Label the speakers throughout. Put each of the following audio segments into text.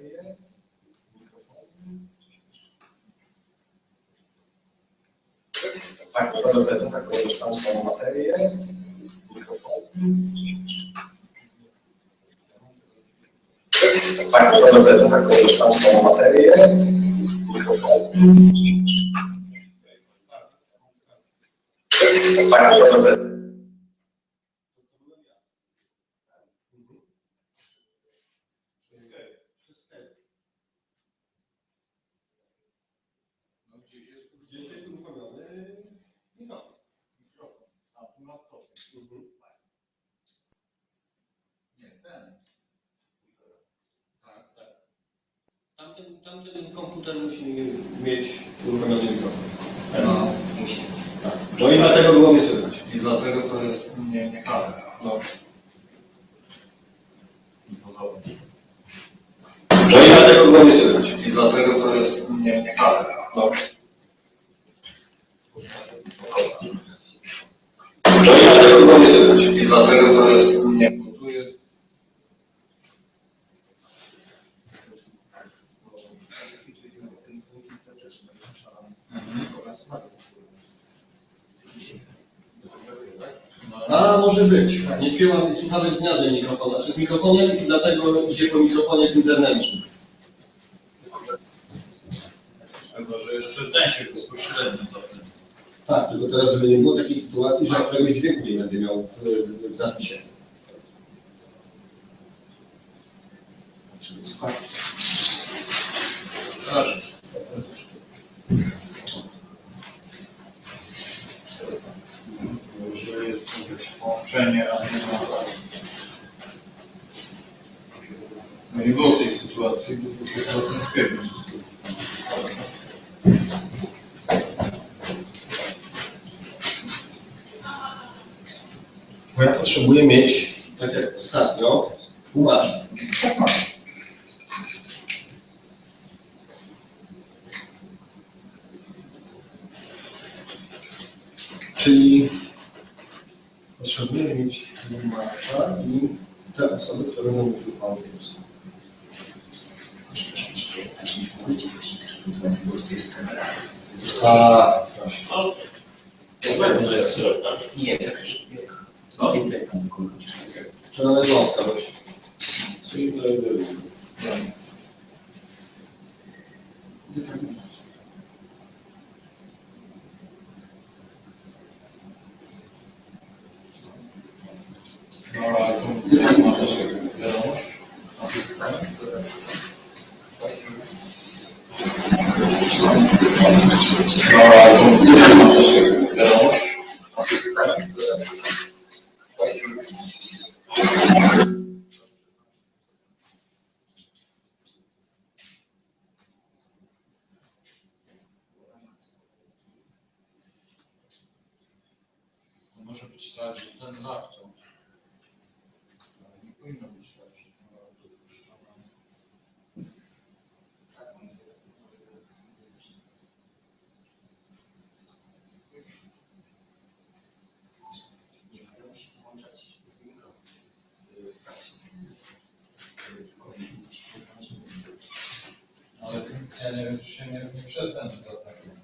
Speaker 1: baterię. Tak, to do tego zakładam samą materię. Tak, to do tego zakładam samą materię. Tak, to do tego. Gdzieś jest uruchomiony mikrofon. A, tu laptop. Nie, ten. Tak, tak. Tamten komputer musi mieć uruchomiony mikrofon.
Speaker 2: No, musi.
Speaker 1: Tak. No i dlatego było mnie słychać.
Speaker 2: I dlatego to jest nie klar.
Speaker 1: No. No i dlatego było mnie słychać.
Speaker 2: I dlatego to jest nie klar.
Speaker 1: No. No i dlatego było mnie słychać.
Speaker 2: I dlatego to jest nie. Tu jest.
Speaker 3: A może być. Nie śpiewam słuchawek z gniazdem mikrofona, czy z mikrofonem i dlatego idzie po mikrofonie tym zewnętrznym.
Speaker 2: Tylko, że jeszcze ten się bezpośrednio zapewne.
Speaker 3: Tak, tylko teraz, żeby nie było takiej sytuacji, że ja któregoś dźwięku nie będę miał w zapisie.
Speaker 2: Że jest jakieś połączenie, a nie ma. No nie było tej sytuacji, bo to nie spiewno.
Speaker 3: Bo ja potrzebuję mieć, tak jak ostatnio, tłumaczę. Czyli potrzebuję mieć tłumacza i te osoby, które będą mówiły po angielsku. A, proszę.
Speaker 4: To jest syrop, tak?
Speaker 5: Nie, tak już. Co? Więcej tam tylko.
Speaker 3: Czy nawet wąska dość.
Speaker 4: Czyli to
Speaker 2: No ale to ma też wiadomość. No ale to ma też wiadomość. To może być tak, że ten laptop, ale nie powinno być tak, że ten laptop puszczony.
Speaker 5: Nie mają się włączać z mikrofonu.
Speaker 2: Ale ja nie wiem, czy się nie przez ten zaatakował.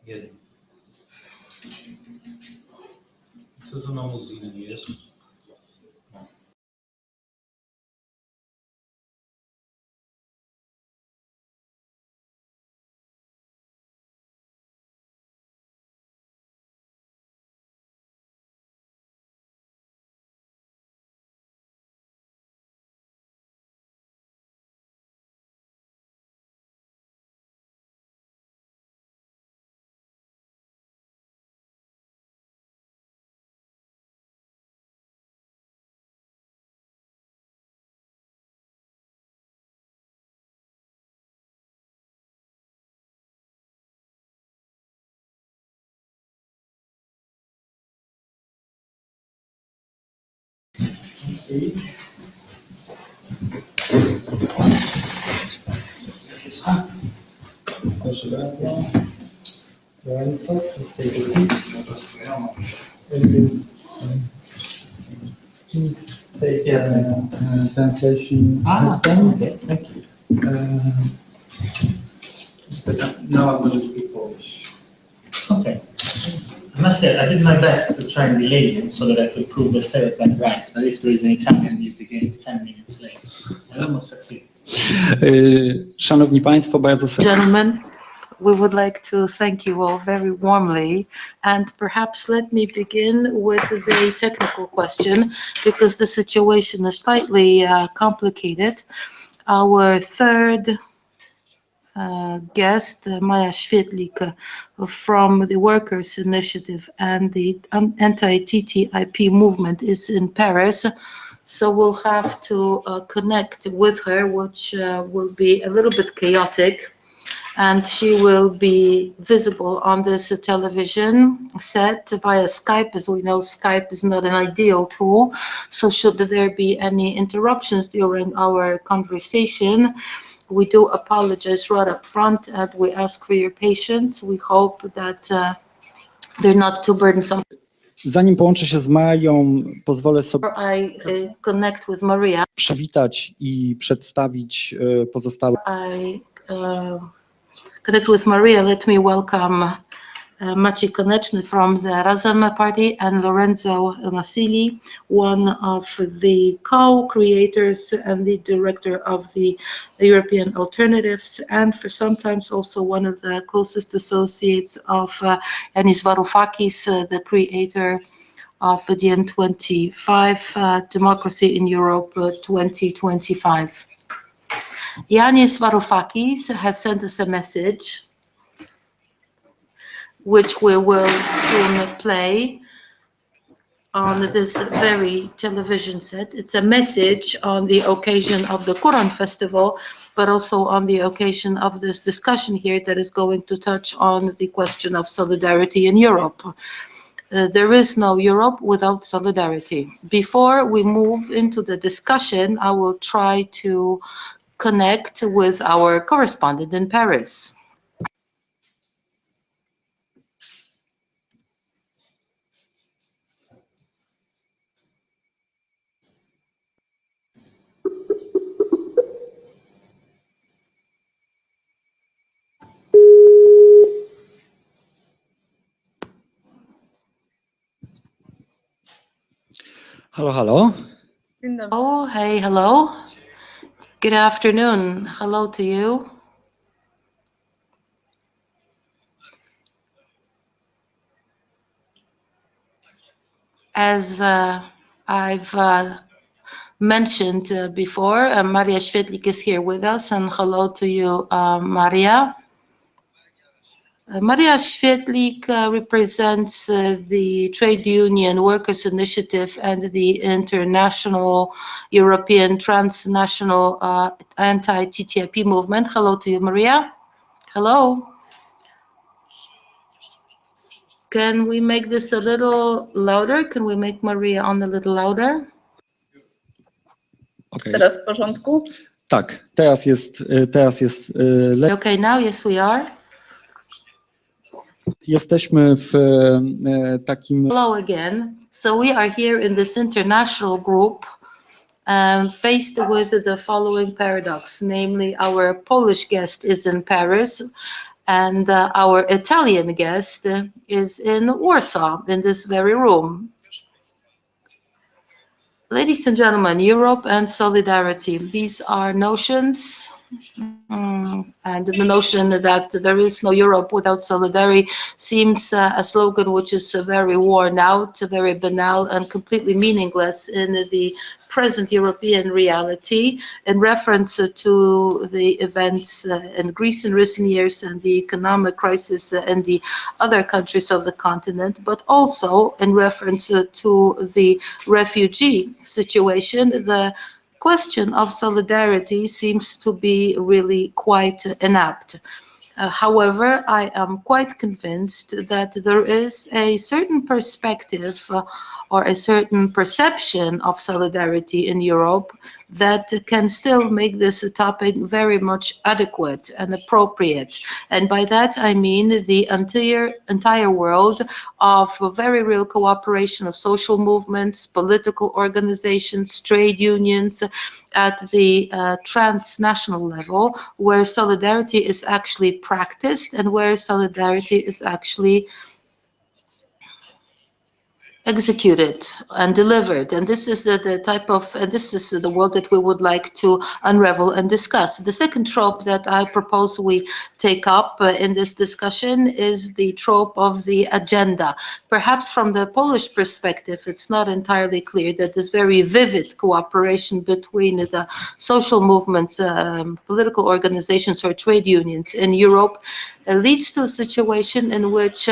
Speaker 4: Jeden. Co to na muzyce jest?
Speaker 6: Proszę bardzo. Ręce, please take a seat. Please take translation headphones.
Speaker 5: Okay, thank you.
Speaker 6: Now I'm going to speak Polish.
Speaker 5: Okay. I must say, I did my best to try and delay you so that I could prove the stereotype right, that if there is an Italian, you begin 10 minutes late. I almost succeeded.
Speaker 6: Szanowni Państwo, bardzo serdecznie.
Speaker 7: Gentlemen, we would like to thank you all very warmly, and perhaps let me begin with a very technical question, because the situation is slightly complicated. Our third guest, Maja Świetlik from the Workers' Initiative and the anti-TTIP movement, is in Paris. So we'll have to connect with her, which will be a little bit chaotic. And she will be visible on this television set via Skype. As we know, Skype is not an ideal tool. So should there be any interruptions during our conversation, we do apologize right up front, and we ask for your patience. We hope that they're not too burdensome.
Speaker 6: Zanim połączę się z Mają, pozwolę sobie
Speaker 7: I connect with Maria.
Speaker 6: przywitać i przedstawić pozostałe.
Speaker 7: I connect with Maria. Let me welcome Maciej Koneczny from the Razem Party and Lorenzo Masili, one of the co-creators and the director of the European Alternatives, and for sometimes also one of the closest associates of Yanis Varoufakis, the creator of the DiEM25, Democracy in Europe 2025. Yanis Varoufakis has sent us a message, which we will soon play on this very television set. It's a message on the occasion of the Quran Festival, but also on the occasion of this discussion here that is going to touch on the question of solidarity in Europe. There is no Europe without solidarity. Before we move into the discussion, I will try to connect with our correspondent in Paris.
Speaker 6: Halo, halo.
Speaker 7: Oh, hey, hello. Good afternoon. Hello to you. As I've mentioned before, Maria Świetlik is here with us, and hello to you, Maria. Maria Świetlik represents the Trade Union Workers' Initiative and the International European Transnational Anti-TTIP movement. Hello to you, Maria. Hello. Can we make this a little louder? Can we make Maria on a little louder?
Speaker 6: Okay.
Speaker 8: Teraz w porządku?
Speaker 6: Tak, teraz jest lepiej.
Speaker 7: Okay, now, yes, we are.
Speaker 6: Jesteśmy w takim.
Speaker 7: Hello again. So we are here in this international group faced with the following paradox, namely our Polish guest is in Paris and our Italian guest is in Warsaw, in this very room. Ladies and gentlemen, Europe and solidarity, these are notions, and the notion that there is no Europe without solidarity seems a slogan which is very worn out, very banal, and completely meaningless in the present European reality, in reference to the events in Greece in recent years and the economic crisis in the other countries of the continent, but also in reference to the refugee situation. The question of solidarity seems to be really quite inapt. However, I am quite convinced that there is a certain perspective or a certain perception of solidarity in Europe that can still make this a topic very much adequate and appropriate. And by that, I mean the entire world of very real cooperation of social movements, political organizations, trade unions, at the transnational level, where solidarity is actually practiced and where solidarity is actually executed and delivered. And this is the type of, this is the world that we would like to unravel and discuss. The second trope that I propose we take up in this discussion is the trope of the agenda. Perhaps from the Polish perspective, it's not entirely clear that this very vivid cooperation between the social movements, political organizations or trade unions in Europe leads to a situation in which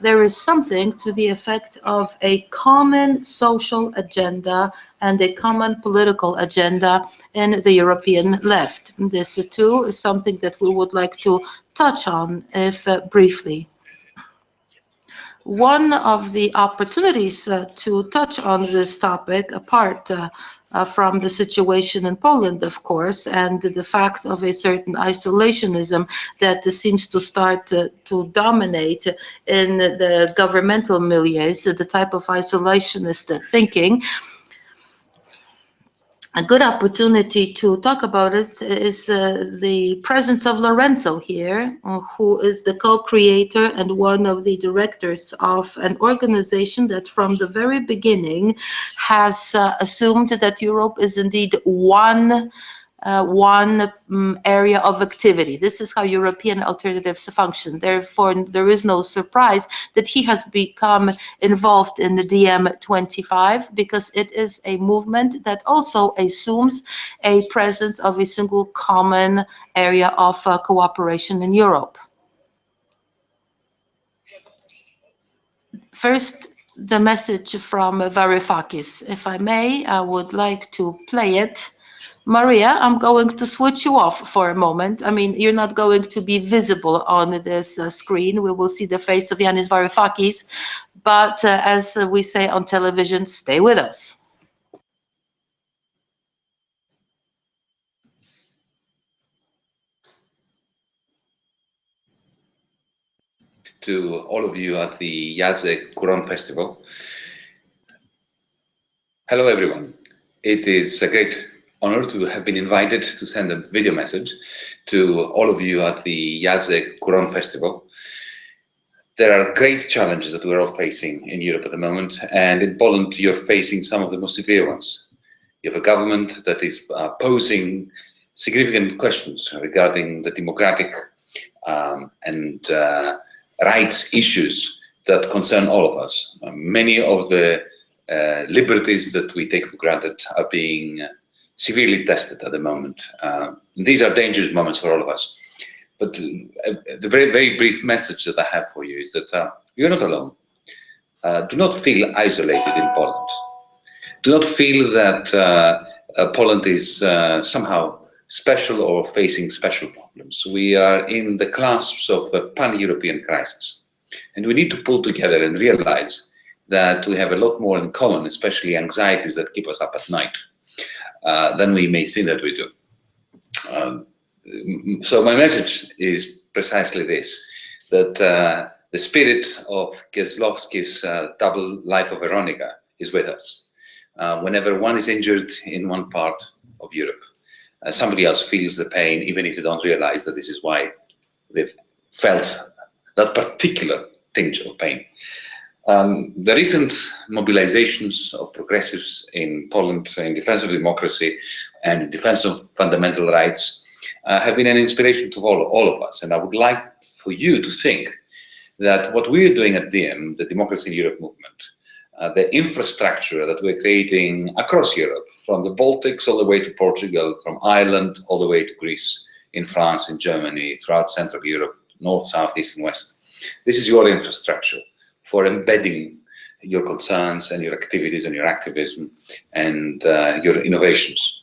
Speaker 7: there is something to the effect of a common social agenda and a common political agenda in the European left. This too is something that we would like to touch on, if briefly. One of the opportunities to touch on this topic, apart from the situation in Poland, of course, and the fact of a certain isolationism that seems to start to dominate in the governmental milieus, the type of isolationist thinking. A good opportunity to talk about it is the presence of Lorenzo here, who is the co-creator and one of the directors of an organization that from the very beginning has assumed that Europe is indeed one area of activity. This is how European alternatives function. Therefore, there is no surprise that he has become involved in the DiEM25, because it is a movement that also assumes a presence of a single common area of cooperation in Europe. First, the message from Varoufakis. If I may, I would like to play it. Maria, I'm going to switch you off for a moment. I mean, you're not going to be visible on this screen. We will see the face of Yanis Varoufakis, but as we say on television, stay with us.
Speaker 8: To all of you at the Jacek Kuron Festival. Hello, everyone. It is a great honor to have been invited to send a video message to all of you at the Jacek Kuron Festival. There are great challenges that we're all facing in Europe at the moment, and in Poland you're facing some of the most severe ones. You have a government that is posing significant questions regarding the democratic and rights issues that concern all of us. Many of the liberties that we take for granted are being severely tested at the moment. These are dangerous moments for all of us. But the very, very brief message that I have for you is that you're not alone. Do not feel isolated in Poland. Do not feel that Poland is somehow special or facing special problems. We are in the clasps of a pan-European crisis. And we need to pull together and realize that we have a lot more in common, especially anxieties that keep us up at night, than we may think that we do. So my message is precisely this, that the spirit of Kieslowski's double life of Veronica is with us. Whenever one is injured in one part of Europe, somebody else feels the pain, even if they don't realize that this is why they've felt that particular tinge of pain. The recent mobilizations of progressives in Poland in defense of democracy and in defense of fundamental rights have been an inspiration to all of us. And I would like for you to think that what we're doing at DiEM, the Democracy in Europe movement, the infrastructure that we're creating across Europe, from the Baltics all the way to Portugal, from Ireland all the way to Greece, in France, in Germany, throughout Central Europe, North, South, East, and West. This is your infrastructure for embedding your concerns and your activities and your activism and your innovations.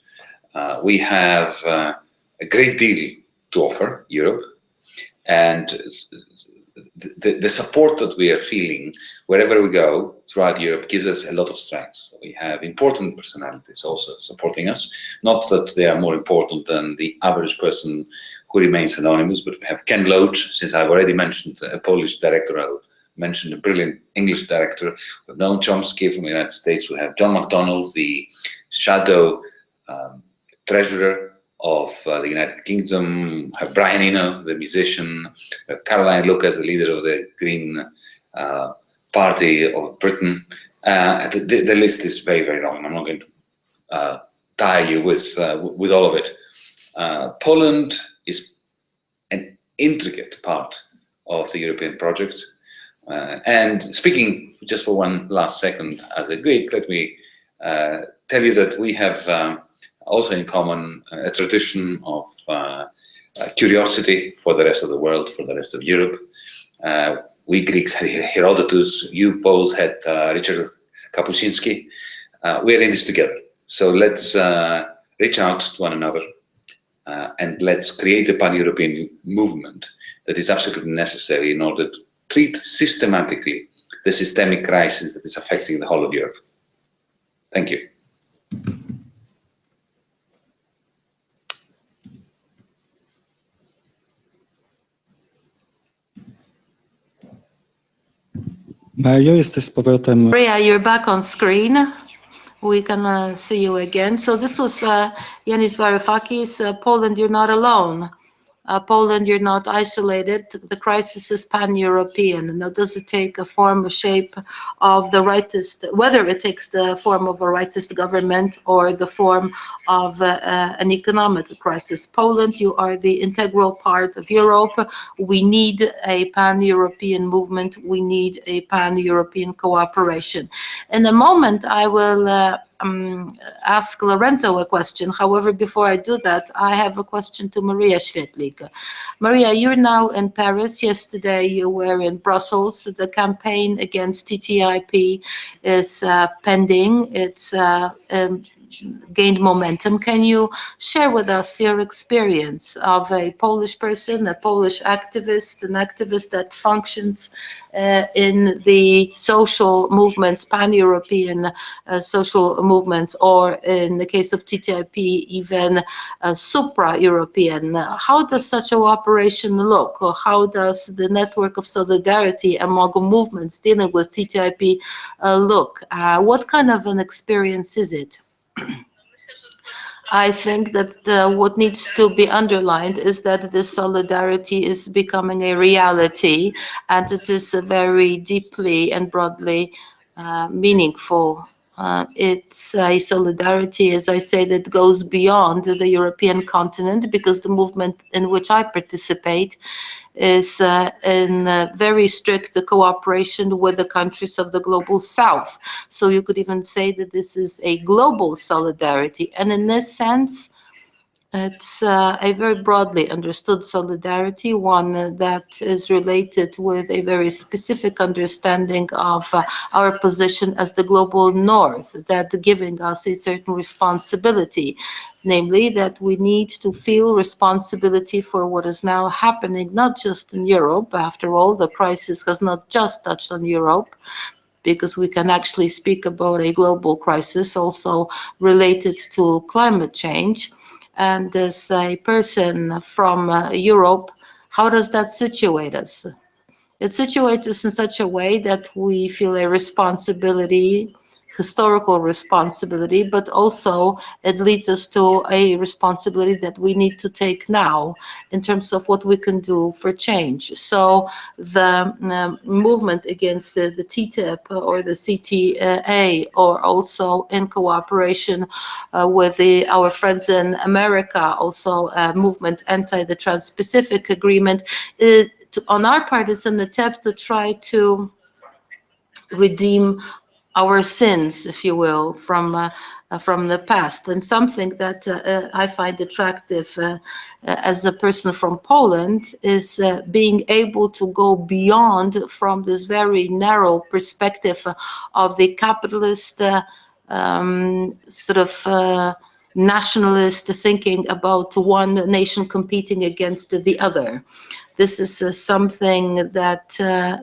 Speaker 8: We have a great deal to offer Europe, And the support that we are feeling wherever we go throughout Europe gives us a lot of strength. So we have important personalities also supporting us. Not that they are more important than the average person who remains anonymous, but we have Ken Loach, since I've already mentioned a Polish director, I'll mention a brilliant English director. We have Noam Chomsky from the United States. We have John McDonnell, the shadow treasurer of the United Kingdom. We have Brian Eno, the musician. We have Caroline Lucas, the leader of the Green Party of Britain. The list is very, very long. I'm not going to tire you with all of it. Poland is an intricate part of the European project. And speaking just for one last second as a Greek, let me tell you that we have also in common a tradition of curiosity for the rest of the world, for the rest of Europe. We Greeks had Herodotus, you Poles had Richard Kapuscinski. We are in this together. So let's reach out to one another and let's create a pan-European movement that is absolutely necessary in order to treat systematically the systemic crisis that is affecting the whole of Europe. Thank you.
Speaker 6: Mario, jesteś z powrotem.
Speaker 7: Maria, you're back on screen. We can see you again. So this was Yanis Varoufakis. Poland, you're not alone. Poland, you're not isolated. The crisis is pan-European. Now, does it take a form, a shape of the rightist, whether it takes the form of a rightist government or the form of an economic crisis? Poland, you are the integral part of Europe. We need a pan-European movement. We need a pan-European cooperation. In a moment, I will ask Lorenzo a question. However, before I do that, I have a question to Maria Świetlik. Maria, you're now in Paris. Yesterday, you were in Brussels. The campaign against TTIP is pending. It's gained momentum. Can you share with us your experience of a Polish person, a Polish activist, an activist that functions in the social movements, pan-European social movements, or in the case of TTIP, even supra-European? How does such a operation look? Or how does the network of solidarity among movements dealing with TTIP look? What kind of an experience is it? I think that what needs to be underlined is that this solidarity is becoming a reality, and it is very deeply and broadly meaningful. It's a solidarity, as I say, that goes beyond the European continent, because the movement in which I participate is in very strict cooperation with the countries of the global south. So you could even say that this is a global solidarity. And in this sense, it's a very broadly understood solidarity, one that is related with a very specific understanding of our position as the global north, that giving us a certain responsibility, namely that we need to feel responsibility for what is now happening, not just in Europe. After all, the crisis has not just touched on Europe, because we can actually speak about a global crisis also related to climate change. And as a person from Europe, how does that situate us? It situates us in such a way that we feel a responsibility, historical responsibility, but also it leads us to a responsibility that we need to take now in terms of what we can do for change. So the movement against the TTIP or the CTA, or also in cooperation with our friends in America, also a movement anti the Trans-Pacific Agreement, on our part is an attempt to try to redeem our sins, if you will, from the past. And something that I find attractive as a person from Poland is being able to go beyond from this very narrow perspective of the capitalist nationalist thinking about one nation competing against the other. This is something that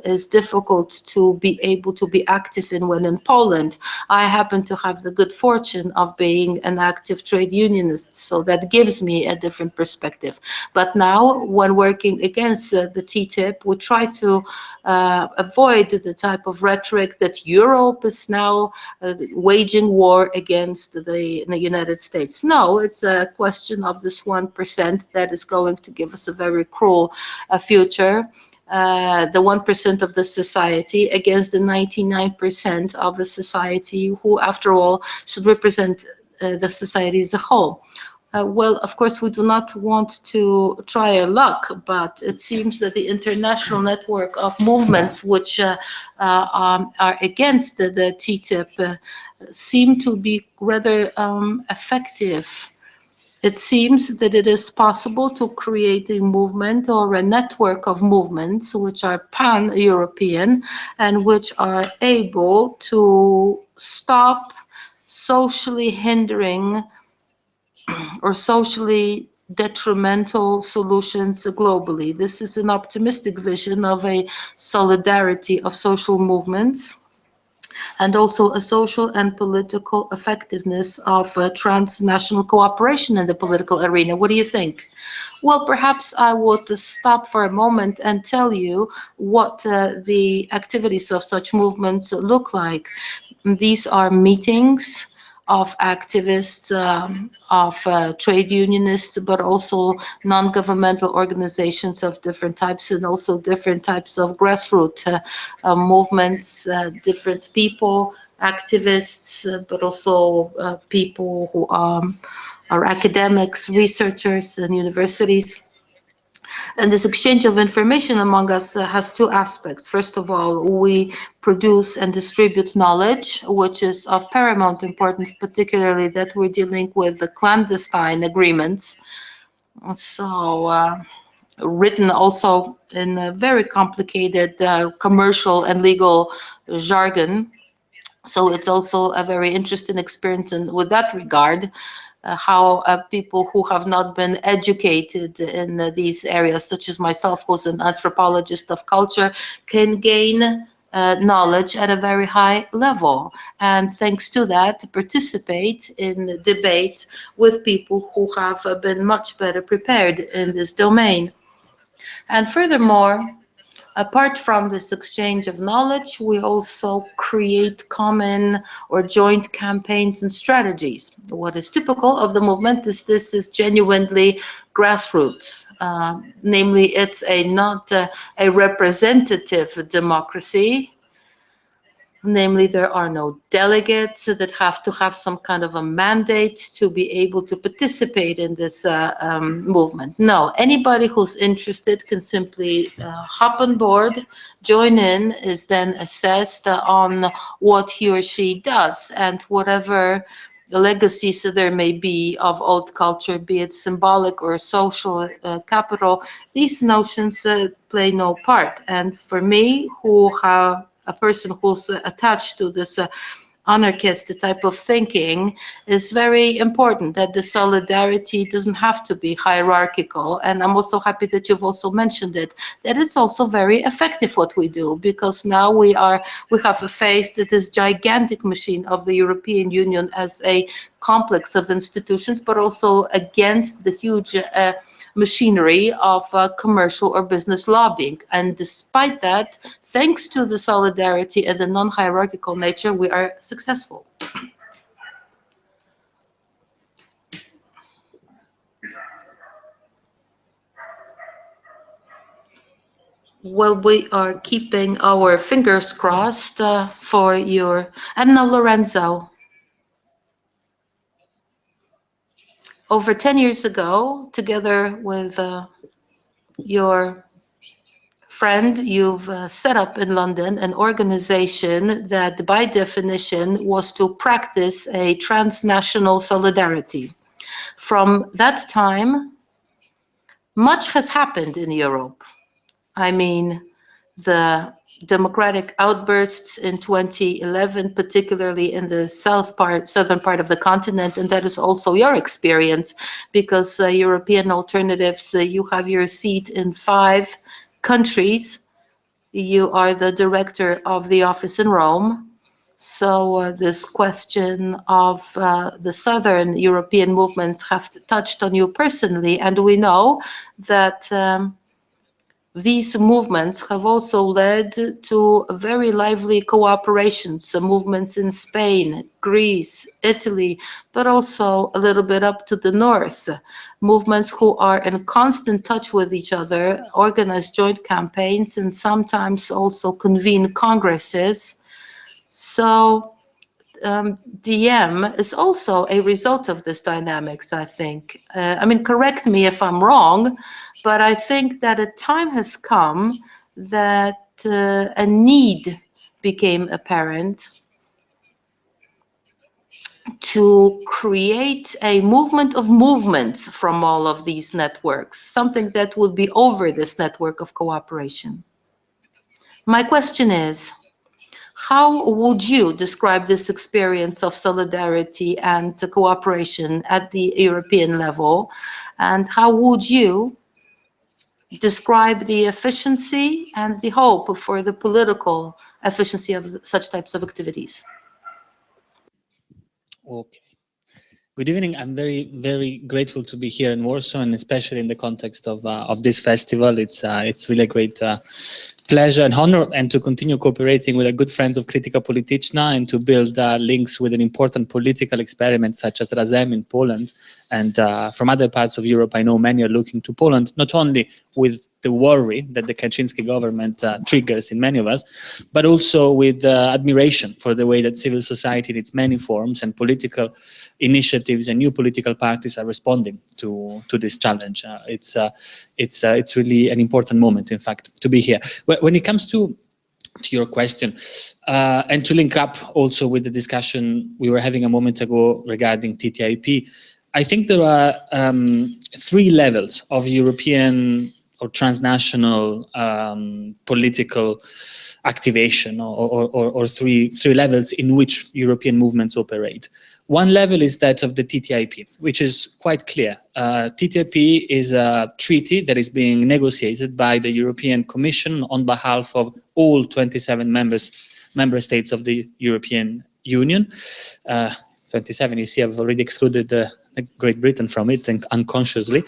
Speaker 7: is difficult to be able to be active in when in Poland. I happen to have the good fortune of being an active trade unionist, so that gives me a different perspective. But now, when working against the TTIP, we try to avoid the type of rhetoric that Europe is now waging war against the United States. No, it's a question of this 1% that is going to give us a very cruel future. The 1% of the society against the 99% of the society who, after all, should represent the society as a whole. Well, of course, we do not want to try our luck, but it seems that the international network of movements which are against the TTIP seem to be rather effective. It seems that it is possible to create a movement or a network of movements which are pan-European and which are able to stop socially hindering or socially detrimental solutions globally. This is an optimistic vision of a solidarity of social movements and also a social and political effectiveness of transnational cooperation in the political arena. What do you think? Well, perhaps I would stop for a moment and tell you what the activities of such movements look like. These are meetings of activists, of trade unionists, but also non-governmental organizations of different types, and also different types of grassroots movements, different people, activists, but also people who are academics, researchers, and universities. And this exchange of information among us has two aspects. First of all, we produce and distribute knowledge, which is of paramount importance, particularly that we're dealing with the clandestine agreements. So written also in a very complicated commercial and legal jargon. So it's also a very interesting experience with that regard. How people who have not been educated in these areas, such as myself, who's an anthropologist of culture, can gain knowledge at a very high level. And thanks to that, participate in debates with people who have been much better prepared in this domain. And furthermore, apart from this exchange of knowledge, we also create common or joint campaigns and strategies. What is typical of the movement is this is genuinely grassroots. Namely, it's not a representative democracy. Namely, there are no delegates that have to have some kind of a mandate to be able to participate in this movement. No, anybody who's interested can simply hop on board, join in, is then assessed on what he or she does, and whatever the legacies there may be of old culture, be it symbolic or social capital, these notions play no part. And for me, who have a person who's attached to this anarchist type of thinking, is very important that the solidarity doesn't have to be hierarchical. And I'm also happy that you've also mentioned it, that it's also very effective what we do, because now we have faced this gigantic machine of the European Union as a complex of institutions, but also against the huge machinery of commercial or business lobbying. And despite that, thanks to the solidarity and the non-hierarchical nature, we are successful. Well, we are keeping our fingers crossed for your... And now, Lorenzo. Over 10 years ago, together with your friend, you've set up in London an organization that by definition was to practice a transnational solidarity. From that time, much has happened in Europe. I mean, the democratic outbursts in 2011, particularly in the southern part of the continent, and that is also your experience, because European Alternatives, you have your seat in 5 countries. You are the director of the office in Rome. So this question of the Southern European movements have touched on you personally, and we know that these movements have also led to very lively cooperation, some movements in Spain, Greece, Italy, but also a little bit up to the north. Movements who are in constant touch with each other, organize joint campaigns, and sometimes also convene congresses. So DM is also a result of this dynamics, I think. I mean, correct me if I'm wrong, but I think that a time has come that a need became apparent to create a movement of movements from all of these networks, something that would be over this network of cooperation. My question is, how would you describe this experience of solidarity and cooperation at the European level? And how would you describe the efficiency and the hope for the political efficiency of such types of activities?
Speaker 9: Okay. Good evening. I'm very, very grateful to be here in Warsaw, and especially in the context of this festival. It's really a great pleasure and honor, and to continue cooperating with our good friends of Krytyka Polityczna and to build links with an important political experiment such as Razem in Poland. And from other parts of Europe, I know many are looking to Poland, not only with the worry that the Kaczynski government triggers in many of us, but also with admiration for the way that civil society in its many forms and political initiatives and new political parties are responding to this challenge. It's really an important moment, in fact, to be here. When it comes to your question, and to link up also with the discussion we were having a moment ago regarding TTIP, I think there are 3 levels of European or transnational political activation, or three levels in which European movements operate. One level is that of the TTIP, which is quite clear. TTIP is a treaty that is being negotiated by the European Commission on behalf of all 27 member states of the European Union. 27, you see, I've already excluded Great Britain from it, and unconsciously,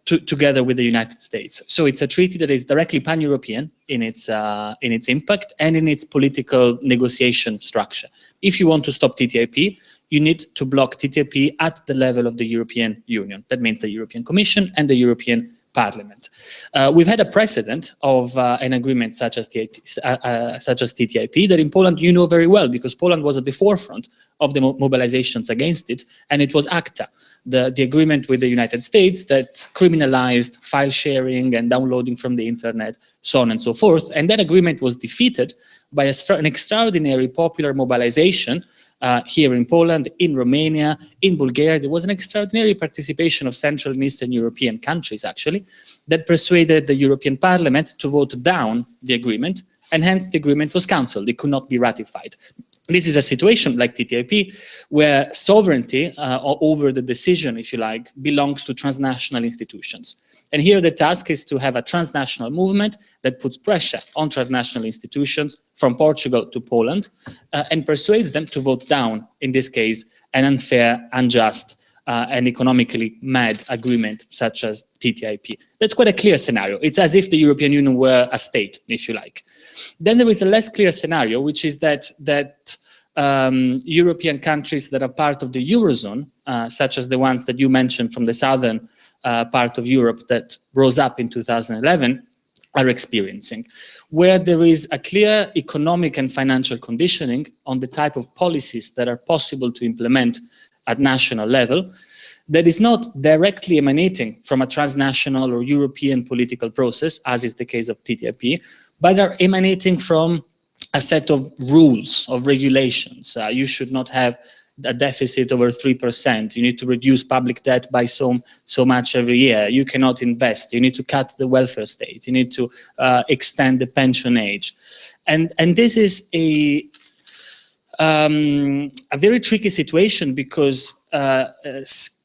Speaker 9: together with the United States. So it's a treaty that is directly pan-European in its impact and in its political negotiation structure. If you want to stop TTIP, you need to block TTIP at the level of the European Union. That means the European Commission and the European Parliament. We've had a precedent of an agreement such as TTIP that in Poland you know very well, because Poland was at the forefront of the mobilizations against it, and it was ACTA, the agreement with the United States that criminalized file sharing and downloading from the internet, so on and so forth. And that agreement was defeated by an extraordinary popular mobilization here in Poland, in Romania, in Bulgaria. There was an extraordinary participation of Central and Eastern European countries, actually, that persuaded the European Parliament to vote down the agreement, and hence the agreement was cancelled. It could not be ratified. This is a situation like TTIP where sovereignty over the decision, if you like, belongs to transnational institutions. And here the task is to have a transnational movement that puts pressure on transnational institutions from Portugal to Poland and persuades them to vote down, in this case, an unfair, unjust, and economically mad agreement such as TTIP. That's quite a clear scenario. It's as if the European Union were a state, if you like. Then there is a less clear scenario, which is that European countries that are part of the Eurozone, such as the ones that you mentioned from the southern part of Europe that rose up in 2011, are experiencing, where there is a clear economic and financial conditioning on the type of policies that are possible to implement at national level, that is not directly emanating from a transnational or European political process, as is the case of TTIP, but are emanating from a set of rules, of regulations. You should not have a deficit over 3%. You need to reduce public debt by so much every year. You cannot invest. You need to cut the welfare state. You need to extend the pension age. And this is a very tricky situation because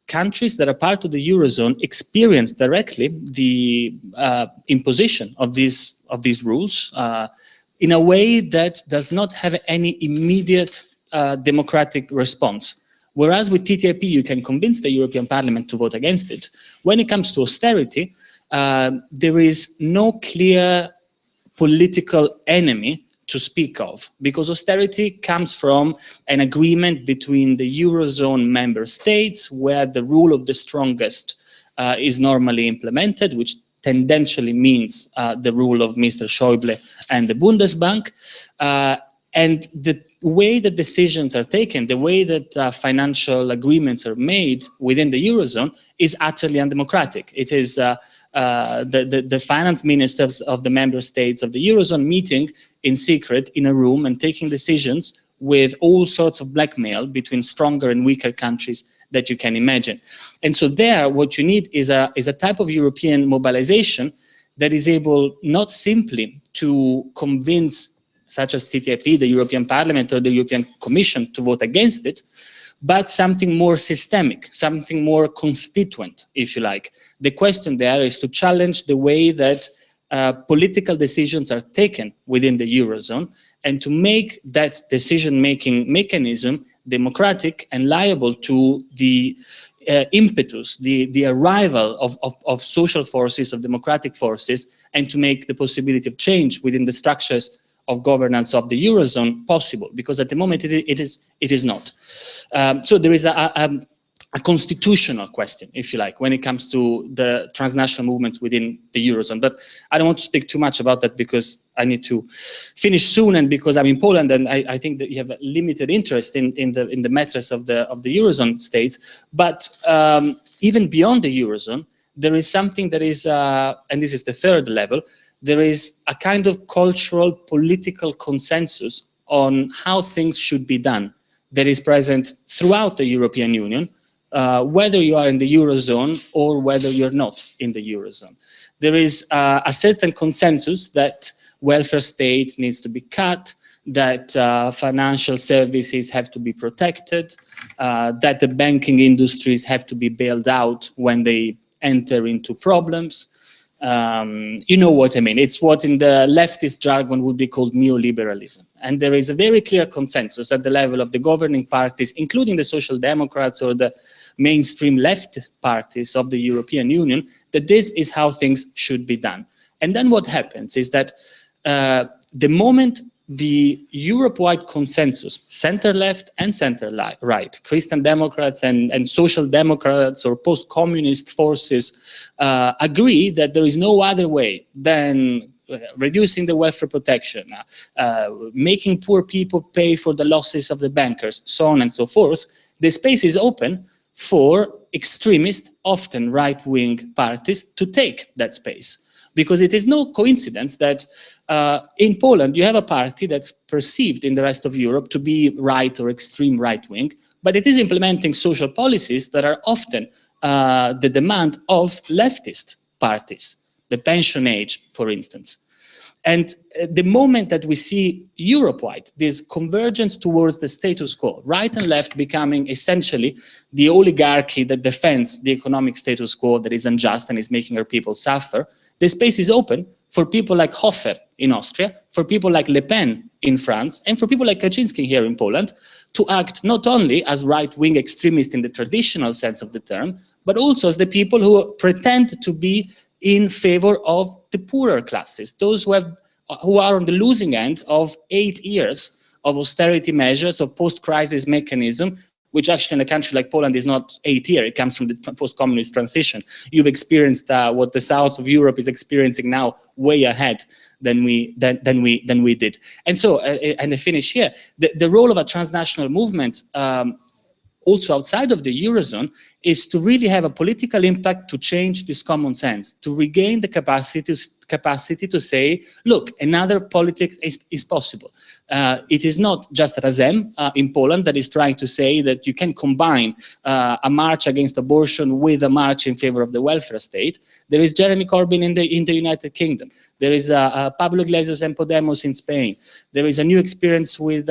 Speaker 9: countries that are part of the Eurozone experience directly the imposition of these rules in a way that does not have any immediate democratic response. Whereas with TTIP, you can convince the European Parliament to vote against it. When it comes to austerity, there is no clear political enemy to speak of, because austerity comes from an agreement between the Eurozone member states where the rule of the strongest is normally implemented, which tendentially means the rule of Mr. Schäuble and the Bundesbank. And the way that decisions are taken, the way that financial agreements are made within the Eurozone is utterly undemocratic. It is the finance ministers of the member states of the Eurozone meeting in secret in a room and taking decisions with all sorts of blackmail between stronger and weaker countries that you can imagine. And so there, what you need is a type of European mobilization that is able not simply to convince, such as TTIP, the European Parliament or the European Commission to vote against it, but something more systemic, something more constituent, if you like. The question there is to challenge the way that political decisions are taken within the Eurozone and to make that decision-making mechanism democratic and liable to the impetus, the arrival of social forces, of democratic forces, and to make the possibility of change within the structures of governance of the Eurozone possible, because at the moment it is not. So there is a constitutional question, if you like, when it comes to the transnational movements within the Eurozone. But I don't want to speak too much about that because I need to finish soon, and because I'm in Poland, and I think that you have a limited interest in the matters of the Eurozone states. But even beyond the Eurozone, there is something that is, and this is the third level, there is a kind of cultural, political consensus on how things should be done that is present throughout the European Union, whether you are in the Eurozone or whether you're not in the Eurozone. There is a certain consensus that welfare state needs to be cut, that financial services have to be protected, that the banking industries have to be bailed out when they enter into problems. You know what I mean. It's what in the leftist jargon would be called neoliberalism. And there is a very clear consensus at the level of the governing parties, including the Social Democrats or the mainstream left parties of the European Union, that this is how things should be done. And then what happens is that the moment the Europe-wide consensus, center-left and center-right, Christian Democrats and Social Democrats or post-communist forces agree that there is no other way than reducing the welfare protection, making poor people pay for the losses of the bankers, so on and so forth, the space is open for extremist, often right-wing parties to take that space. Because it is no coincidence that in Poland you have a party that's perceived in the rest of Europe to be right or extreme right-wing, but it is implementing social policies that are often the demand of leftist parties, the pension age, for instance. And the moment that we see Europe-wide, this convergence towards the status quo, right and left becoming essentially the oligarchy that defends the economic status quo that is unjust and is making our people suffer, the space is open for people like Hofer in Austria, for people like Le Pen in France, and for people like Kaczynski here in Poland to act not only as right-wing extremists in the traditional sense of the term, but also as the people who pretend to be in favor of the poorer classes, those who are on the losing end of 8 years of austerity measures, of post-crisis mechanism, which actually in a country like Poland is not 8 years, it comes from the post-communist transition. You've experienced what the south of Europe is experiencing now way ahead than we did. And so, and I finish here, the role of a transnational movement also outside of the Eurozone, is to really have a political impact to change this common sense, to regain the capacity to say, look, another politics is possible. It is not just Razem in Poland that is trying to say that you can combine a march against abortion with a march in favor of the welfare state. There is Jeremy Corbyn in the United Kingdom. There is Pablo Iglesias and Podemos in Spain. There is a new experience with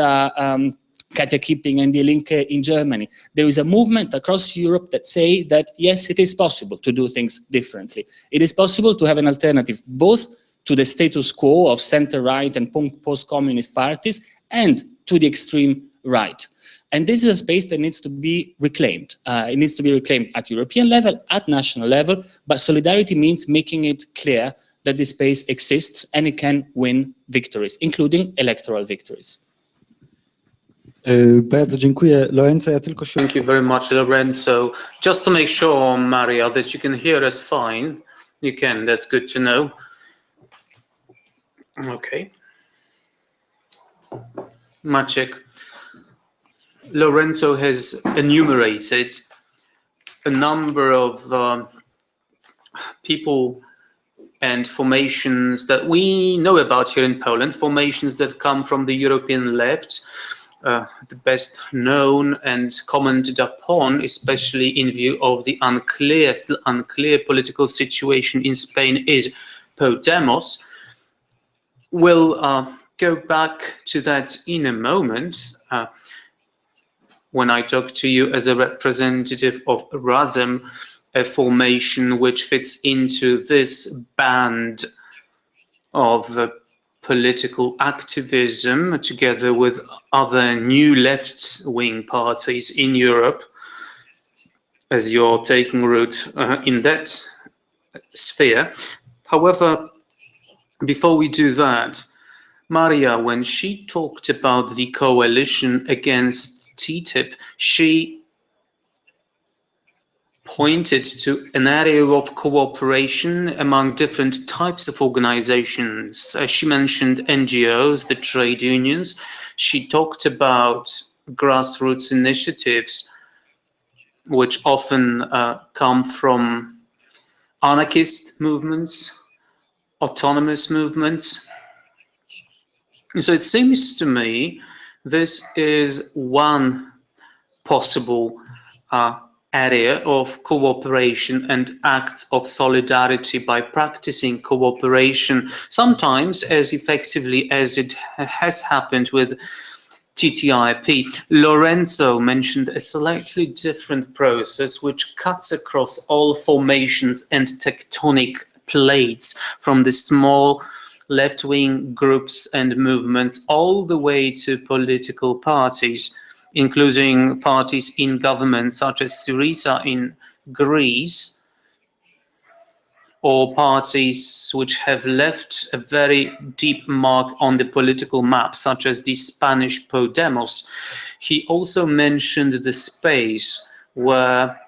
Speaker 9: Katja Kipping and Die Linke in Germany. There is a movement across Europe that say that, yes, it is possible to do things differently. It is possible to have an alternative both to the status quo of center-right and post-communist parties and to the extreme right. And this is a space that needs to be reclaimed. It needs to be reclaimed at European level, at national level, but solidarity means making it clear that this space exists and it can win victories, including electoral victories.
Speaker 6: Bardzo dziękuję. Lorenzo, ja tylko się...
Speaker 10: Thank you very much, Lorenzo. Just to make sure, Maria, that you can hear us fine. You can, that's good to know. Okay. Maciek, Lorenzo has enumerated a number of people and formations that we know about here in Poland, formations that come from the European left. The best known and commented upon, especially in view of the still unclear political situation in Spain, is Podemos. We'll go back to that in a moment when I talk to you as a representative of Razem, a formation which fits into this band of political activism together with other new left-wing parties in Europe, as you're taking root in that sphere. However, before we do that, Maria, when she talked about the coalition against TTIP, she pointed to an area of cooperation among different types of organizations. She mentioned NGOs, the trade unions. She talked about grassroots initiatives, which often come from anarchist movements, autonomous movements. So it seems to me this is one possible area of cooperation and acts of solidarity by practicing cooperation, sometimes as effectively as it has happened with TTIP. Lorenzo mentioned a slightly different process which cuts across all formations and tectonic plates, from the small left-wing groups and movements all the way to political parties, including parties in government such as Syriza in Greece, or parties which have left a very deep mark on the political map, such as the Spanish Podemos. He also mentioned the space where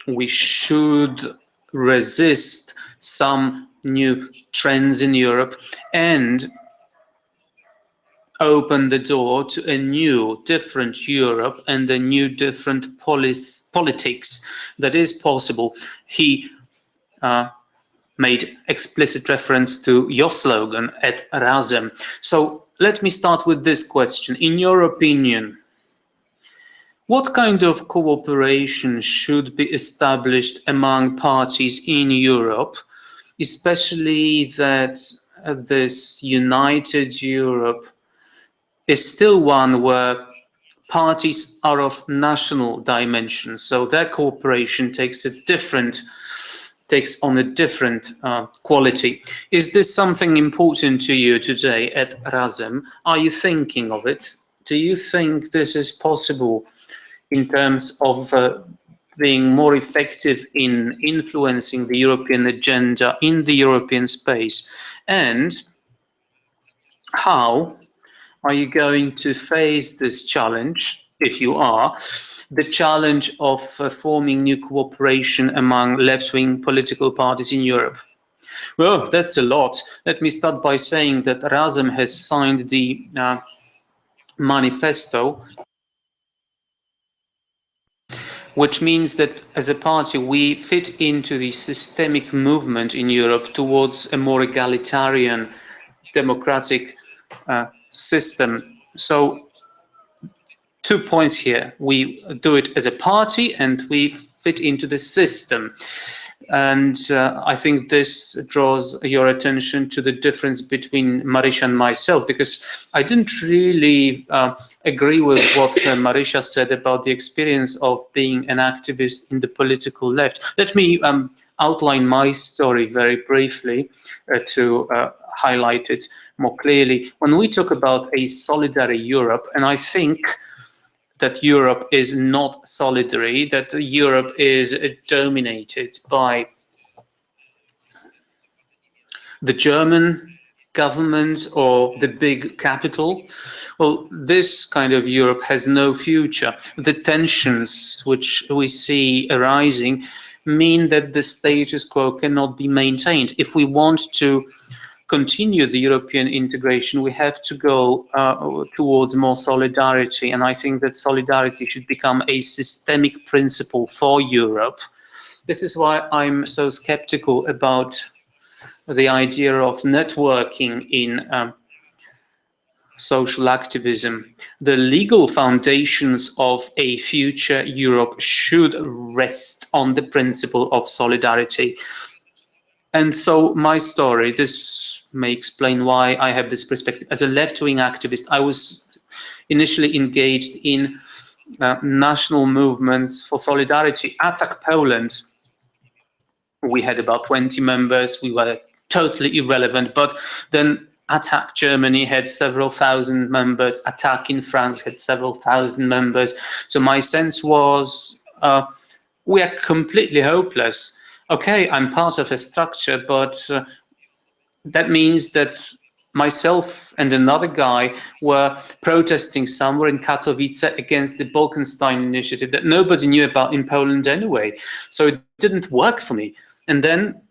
Speaker 10: we should resist some new trends in Europe and open the door to a new, different Europe and a new, different politics that is possible. He made explicit reference to your slogan at Razem. So let me start with this question. In your opinion, what kind of cooperation should be established among parties in Europe, especially that this united Europe is still one where parties are of national dimension, so their cooperation takes on a different quality. Is this something important to you today at Razem? Are you thinking of it? Do you think this is possible in terms of being more effective in influencing the European agenda in the European space? And how are you going to face this challenge, if you are, the challenge of forming new cooperation among left-wing political parties in Europe? Well, that's a lot. Let me start by saying that Razem has signed the manifesto which means that as a party we fit into the systemic movement in Europe towards a more egalitarian democratic system. So 2 points here. We do it as a party and we fit into the system. And I think this draws your attention to the difference between Marysia and myself, because I didn't really agree with what Marysia said about the experience of being an activist in the political left. Let me outline my story very briefly to highlight it more clearly. When we talk about a solidary Europe, and I think that Europe is not solidary, that Europe is dominated by the German government or the big capital, well, this kind of Europe has no future. The tensions which we see arising mean that the status quo cannot be maintained. If we want to continue the European integration, we have to go towards more solidarity. And I think that solidarity should become a systemic principle for Europe. This is why I'm so skeptical about the idea of networking in social activism. The legal foundations of a future Europe should rest on the principle of solidarity. And so my story, this may explain why I have this perspective. As a left-wing activist, I was initially engaged in national movements for solidarity. Attack Poland, we had about 20 members, we were totally irrelevant, but then Attack Germany had several thousand members, Attack in France had several thousand members. So my sense was, we are completely hopeless. Okay, I'm part of a structure, but that means that myself and another guy were protesting somewhere in Katowice against the Bolkenstein initiative that nobody knew about in Poland anyway. So it didn't work for me. And then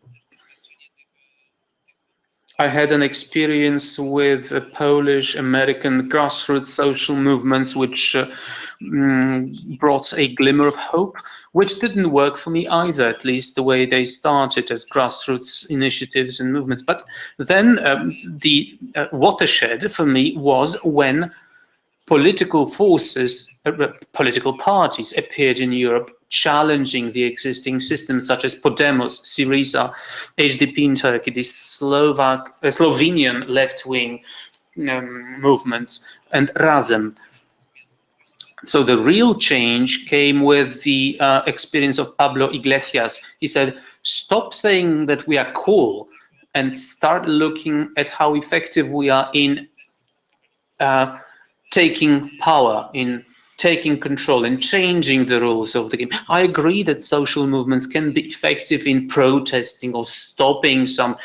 Speaker 10: I had an experience with Polish-American grassroots social movements which brought a glimmer of hope, which didn't work for me either, at least the way they started as grassroots initiatives and movements. But then the watershed for me was when political forces, political parties appeared in Europe challenging the existing systems such as Podemos, Syriza, HDP in Turkey, the Slovenian left-wing movements, and Razem. So the real change came with the experience of Pablo Iglesias. He said, stop saying that we are cool and start looking at how effective we are in taking power, in taking control and changing the rules of the game. I agree that social movements can be effective in protesting or stopping some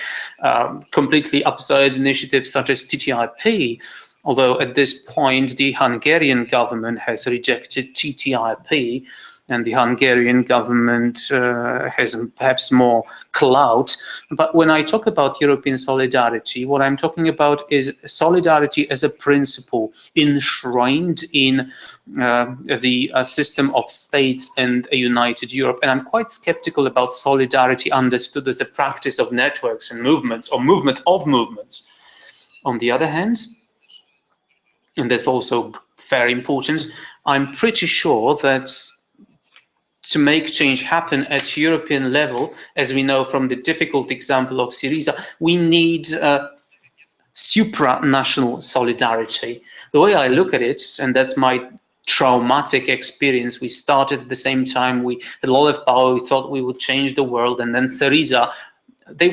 Speaker 10: completely absurd initiatives such as TTIP, although at this point the Hungarian government has rejected TTIP and the Hungarian government has perhaps more clout. But when I talk about European solidarity, what I'm talking about is solidarity as a principle enshrined in the system of states and a united Europe. And I'm quite skeptical about solidarity understood as a practice of networks and movements or movements of movements. On the other hand, and that's also very important, I'm pretty sure that to make change happen at European level, as we know from the difficult example of Syriza, we need supranational solidarity. The way I look at it, and that's my traumatic experience, we started at the same time, we had a lot of power, we thought we would change the world, and then Syriza, they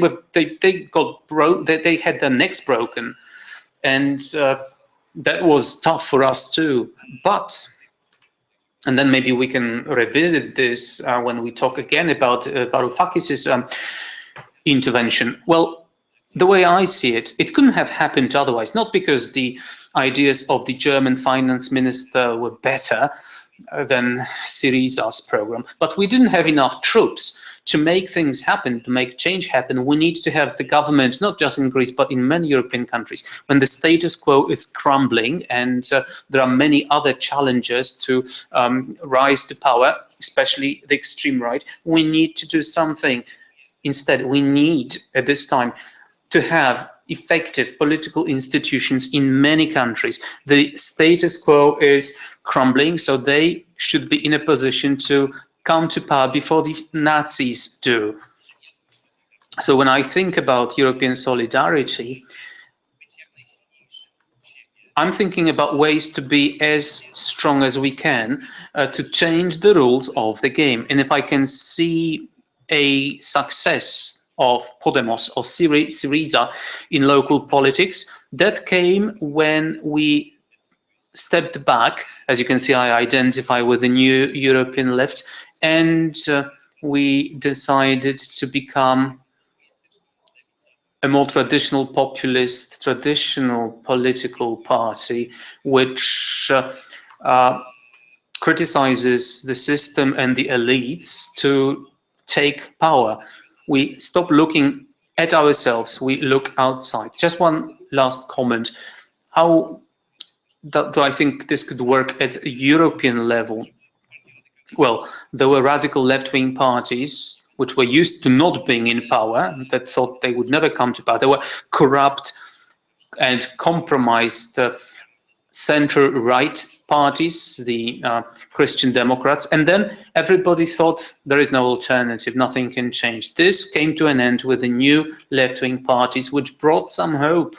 Speaker 10: had their necks broken, and that was tough for us too. But and then maybe we can revisit this when we talk again about Varoufakis's intervention. Well, the way I see it, it couldn't have happened otherwise, not because the ideas of the German finance minister were better than Syriza's program, but we didn't have enough troops to make things happen, to make change happen, we need to have the government, not just in Greece, but in many European countries, when the status quo is crumbling and there are many other challenges to rise to power, especially the extreme right, we need to do something. Instead, we need, at this time, to have effective political institutions in many countries. The status quo is crumbling, so they should be in a position to come to power before the Nazis do. So when I think about European solidarity, I'm thinking about ways to be as strong as we can to change the rules of the game. And if I can see a success of Podemos or Syriza in local politics, that came when we stepped back. As you can see, I identify with the new European left, and we decided to become a more traditional populist, traditional political party, which criticizes the system and the elites to take power. We stop looking at ourselves, we look outside. Just one last comment. How do I think this could work at a European level? Well, there were radical left-wing parties which were used to not being in power, that thought they would never come to power. They were corrupt and compromised center-right parties, the Christian Democrats, and then everybody thought there is no alternative, nothing can change. This came to an end with the new left-wing parties, which brought some hope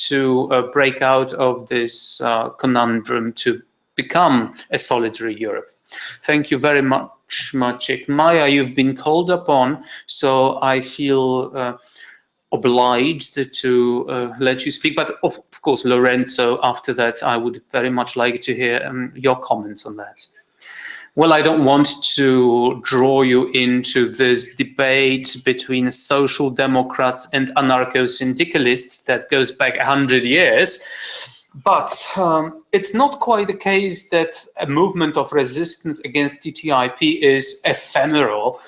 Speaker 10: to break out of this conundrum to become a solidary Europe. Thank you very much, Maciek. Maya, you've been called upon, so I feel obliged to let you speak, but of course, Lorenzo, after that, I would very much like to hear your comments on that. Well, I don't want to draw you into this debate between social democrats and anarcho-syndicalists that goes back 100 years, but it's not quite the case that a movement of resistance against TTIP is ephemeral,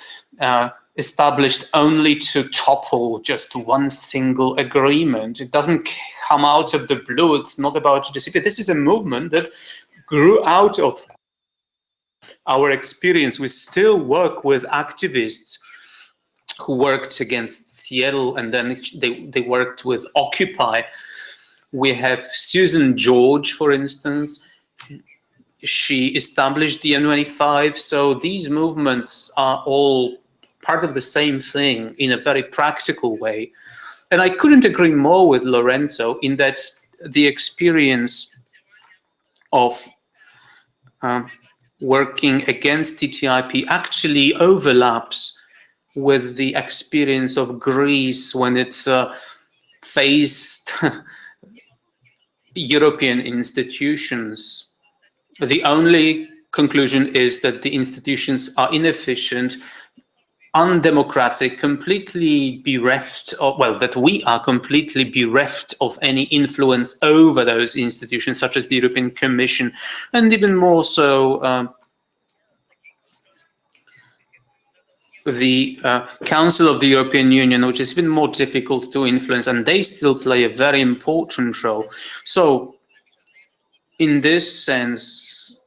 Speaker 10: established only to topple just one single agreement. It doesn't come out of the blue. It's not about to disappear. This is a movement that grew out of our experience. We still work with activists who worked against Seattle, and then they worked with Occupy. We have Susan George, for instance. She established the N25. So these movements are all part of the same thing in a very practical way. And I couldn't agree more with Lorenzo in that the experience of working against TTIP actually overlaps with the experience of Greece when it faced European institutions. The only conclusion is that the institutions are inefficient, undemocratic, completely bereft of, well, that we are completely bereft of any influence over those institutions, such as the European Commission, and even more so the Council of the European Union, which is even more difficult to influence, and they still play a very important role. So in this sense,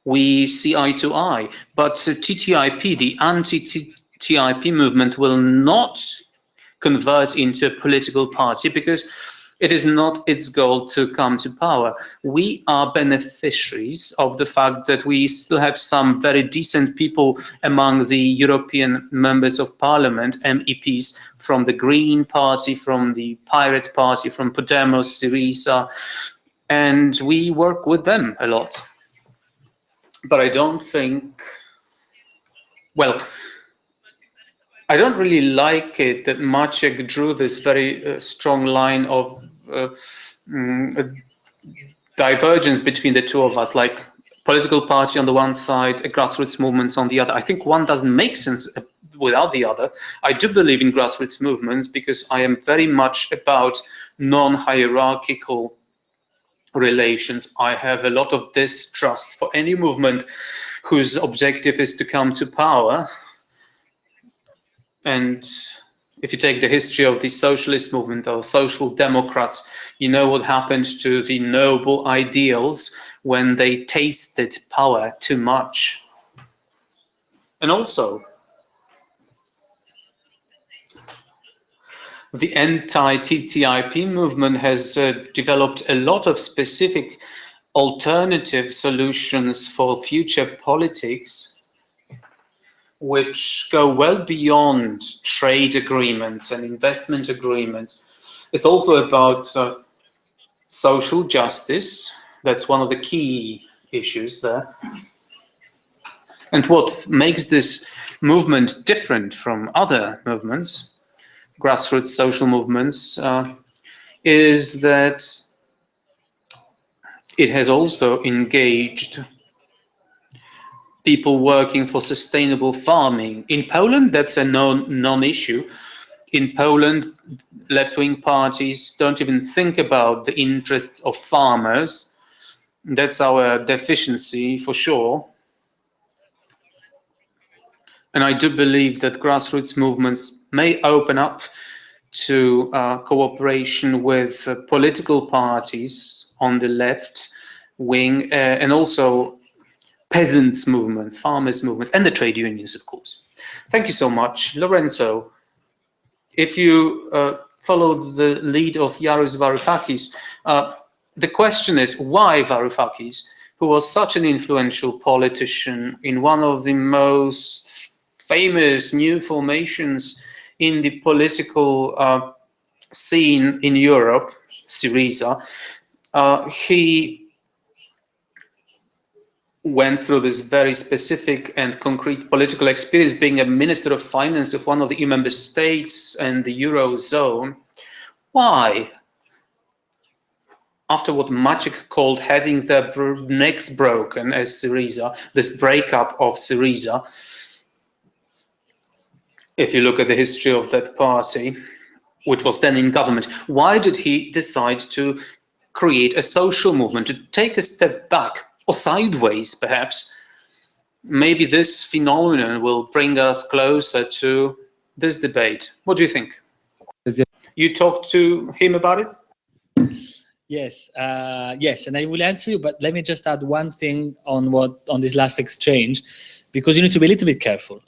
Speaker 10: we see eye to eye, but TTIP, the anti-TTIP movement, will not convert into a political party because it is not its goal to come to power. We are beneficiaries of the fact that we still have some very decent people among the European members of parliament, MEPs, from the Green Party, from the Pirate Party, from Podemos, Syriza, and we work with them a lot. But I don't think, well, I don't really like it that Maciek drew this very strong line of divergence between the two of us, like political party on the one side, grassroots movements on the other. I think one doesn't make sense without the other. I do believe in grassroots movements because I am very much about non-hierarchical relations. I have a lot of distrust for any movement whose objective is to come to power. And if you take the history of the socialist movement or social democrats, you know what happened to the noble ideals when they tasted power too much. And also, the anti-TTIP movement has developed a lot of specific alternative solutions for future politics, which go well beyond trade agreements and investment agreements. It's also about social justice. That's one of the key issues there. And what makes this movement different from other movements, grassroots social movements, is that it has also engaged people working for sustainable farming. In Poland, that's a non-issue. In Poland, left-wing parties don't even think about the interests of farmers. That's our deficiency, for sure. And I do believe that grassroots movements may open up to cooperation with political parties on the left wing and also peasants' movements, farmers' movements, and the trade unions, of course. Thank you so much. Lorenzo, if you followed the lead of Yaros Varoufakis, the question is why Varoufakis, who was such an influential politician in one of the most famous new formations in the political scene in Europe, Syriza, he went through this very specific and concrete political experience being a minister of finance of one of the EU member states and the Eurozone. Why? After what Maciek called having their necks broken as Syriza, this breakup of Syriza, if you look at the history of that party, which was then in government, why did he decide to create a social movement, to take a step back, or sideways, perhaps? Maybe this phenomenon will bring us closer to this debate. What do you think? You talked to him about it?
Speaker 9: Yes, yes, and I will answer you, but let me just add one thing on this last exchange, because you need to be a little bit careful.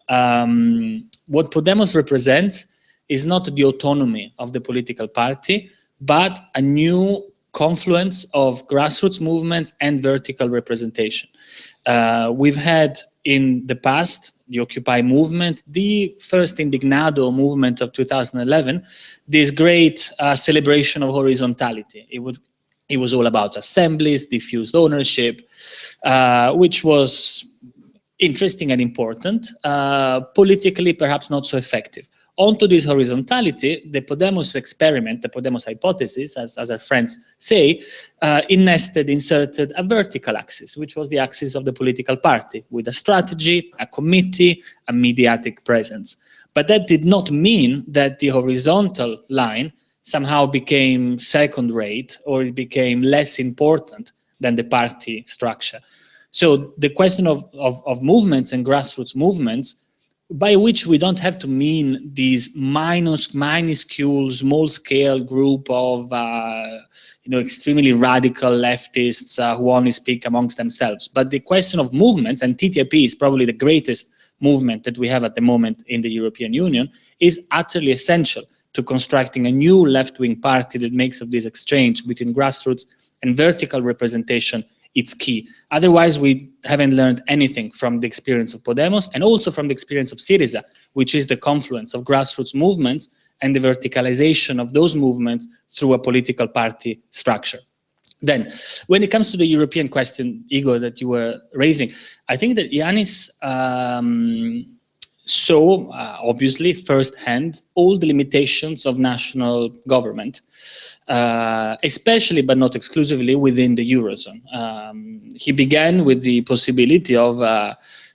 Speaker 9: What Podemos represents is not the autonomy of the political party, but a new confluence of grassroots movements and vertical representation. We've had in the past the Occupy movement, the first Indignado movement of 2011, this great celebration of horizontality. It was all about assemblies, diffused ownership, which was interesting and important, politically perhaps not so effective. Onto this horizontality, the Podemos experiment, the Podemos hypothesis, as our friends say, inserted a vertical axis, which was the axis of the political party, with a strategy, a committee, a mediatic presence. But that did not mean that the horizontal line somehow became second-rate or it became less important than the party structure. So the question of movements and grassroots movements, by which we don't have to mean these minuscule, small-scale group of extremely radical leftists who only speak amongst themselves. But the question of movements, and TTIP is probably the greatest movement that we have at the moment in the European Union, is utterly essential to constructing a new left-wing party that makes of this exchange between grassroots and vertical representation it's key. Otherwise, we haven't learned anything from the experience of Podemos and also from the experience of Syriza, which is the confluence of grassroots movements and the verticalization of those movements through a political party structure. Then, when it comes to the European question, Igor, that you were raising, I think that Yanis saw, obviously, firsthand, all the limitations of national government. Especially, but not exclusively, within the Eurozone. He began with the possibility of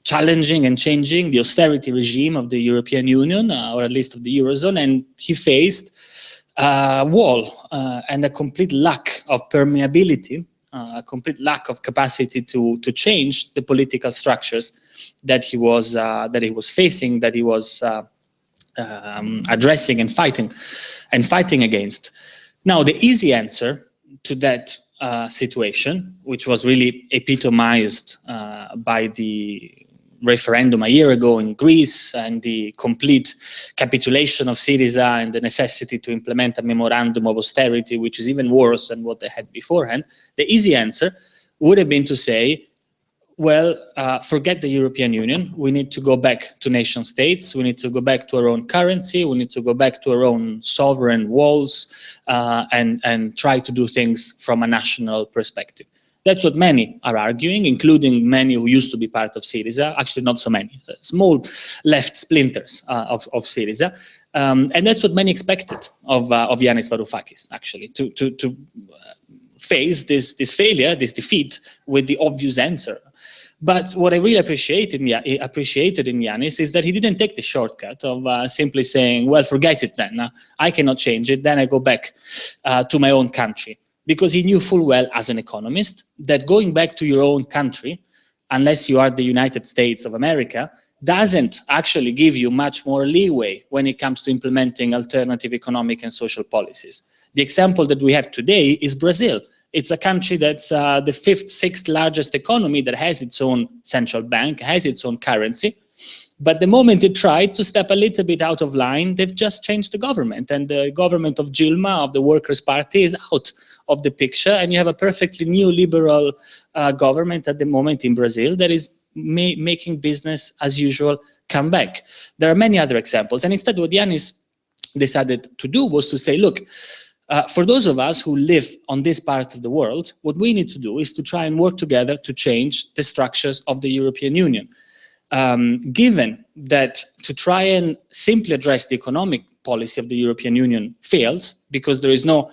Speaker 9: challenging and changing the austerity regime of the European Union, or at least of the Eurozone, and he faced a wall and a complete lack of permeability, a complete lack of capacity to change the political structures that he was facing, that he was addressing and fighting against. Now, the easy answer to that situation, which was really epitomized by the referendum a year ago in Greece and the complete capitulation of Syriza and the necessity to implement a memorandum of austerity, which is even worse than what they had beforehand, the easy answer would have been to say, well, forget the European Union. We need to go back to nation states. We need to go back to our own currency. We need to go back to our own sovereign walls and try to do things from a national perspective. That's what many are arguing, including many who used to be part of Syriza. Actually, not so many, small left splinters of Syriza. And that's what many expected of Yanis Varoufakis, actually, to face this failure, this defeat, with the obvious answer. But what I really appreciated in Yanis is that he didn't take the shortcut of simply saying, well, forget it then. I cannot change it. Then I go back to my own country. Because he knew full well as an economist that going back to your own country, unless you are the United States of America, doesn't actually give you much more leeway when it comes to implementing alternative economic and social policies. The example that we have today is Brazil. It's a country that's the fifth, sixth largest economy that has its own central bank, has its own currency. But the moment it tried to step a little bit out of line, they've just changed the government. And the government of Dilma, of the Workers' Party, is out of the picture. And you have a perfectly neoliberal government at the moment in Brazil that is making business as usual come back. There are many other examples. And instead what Yanis decided to do was to say, look, for those of us who live on this part of the world, what we need to do is to try and work together to change the structures of the European Union. Given that to try and simply address the economic policy of the European Union fails because there is no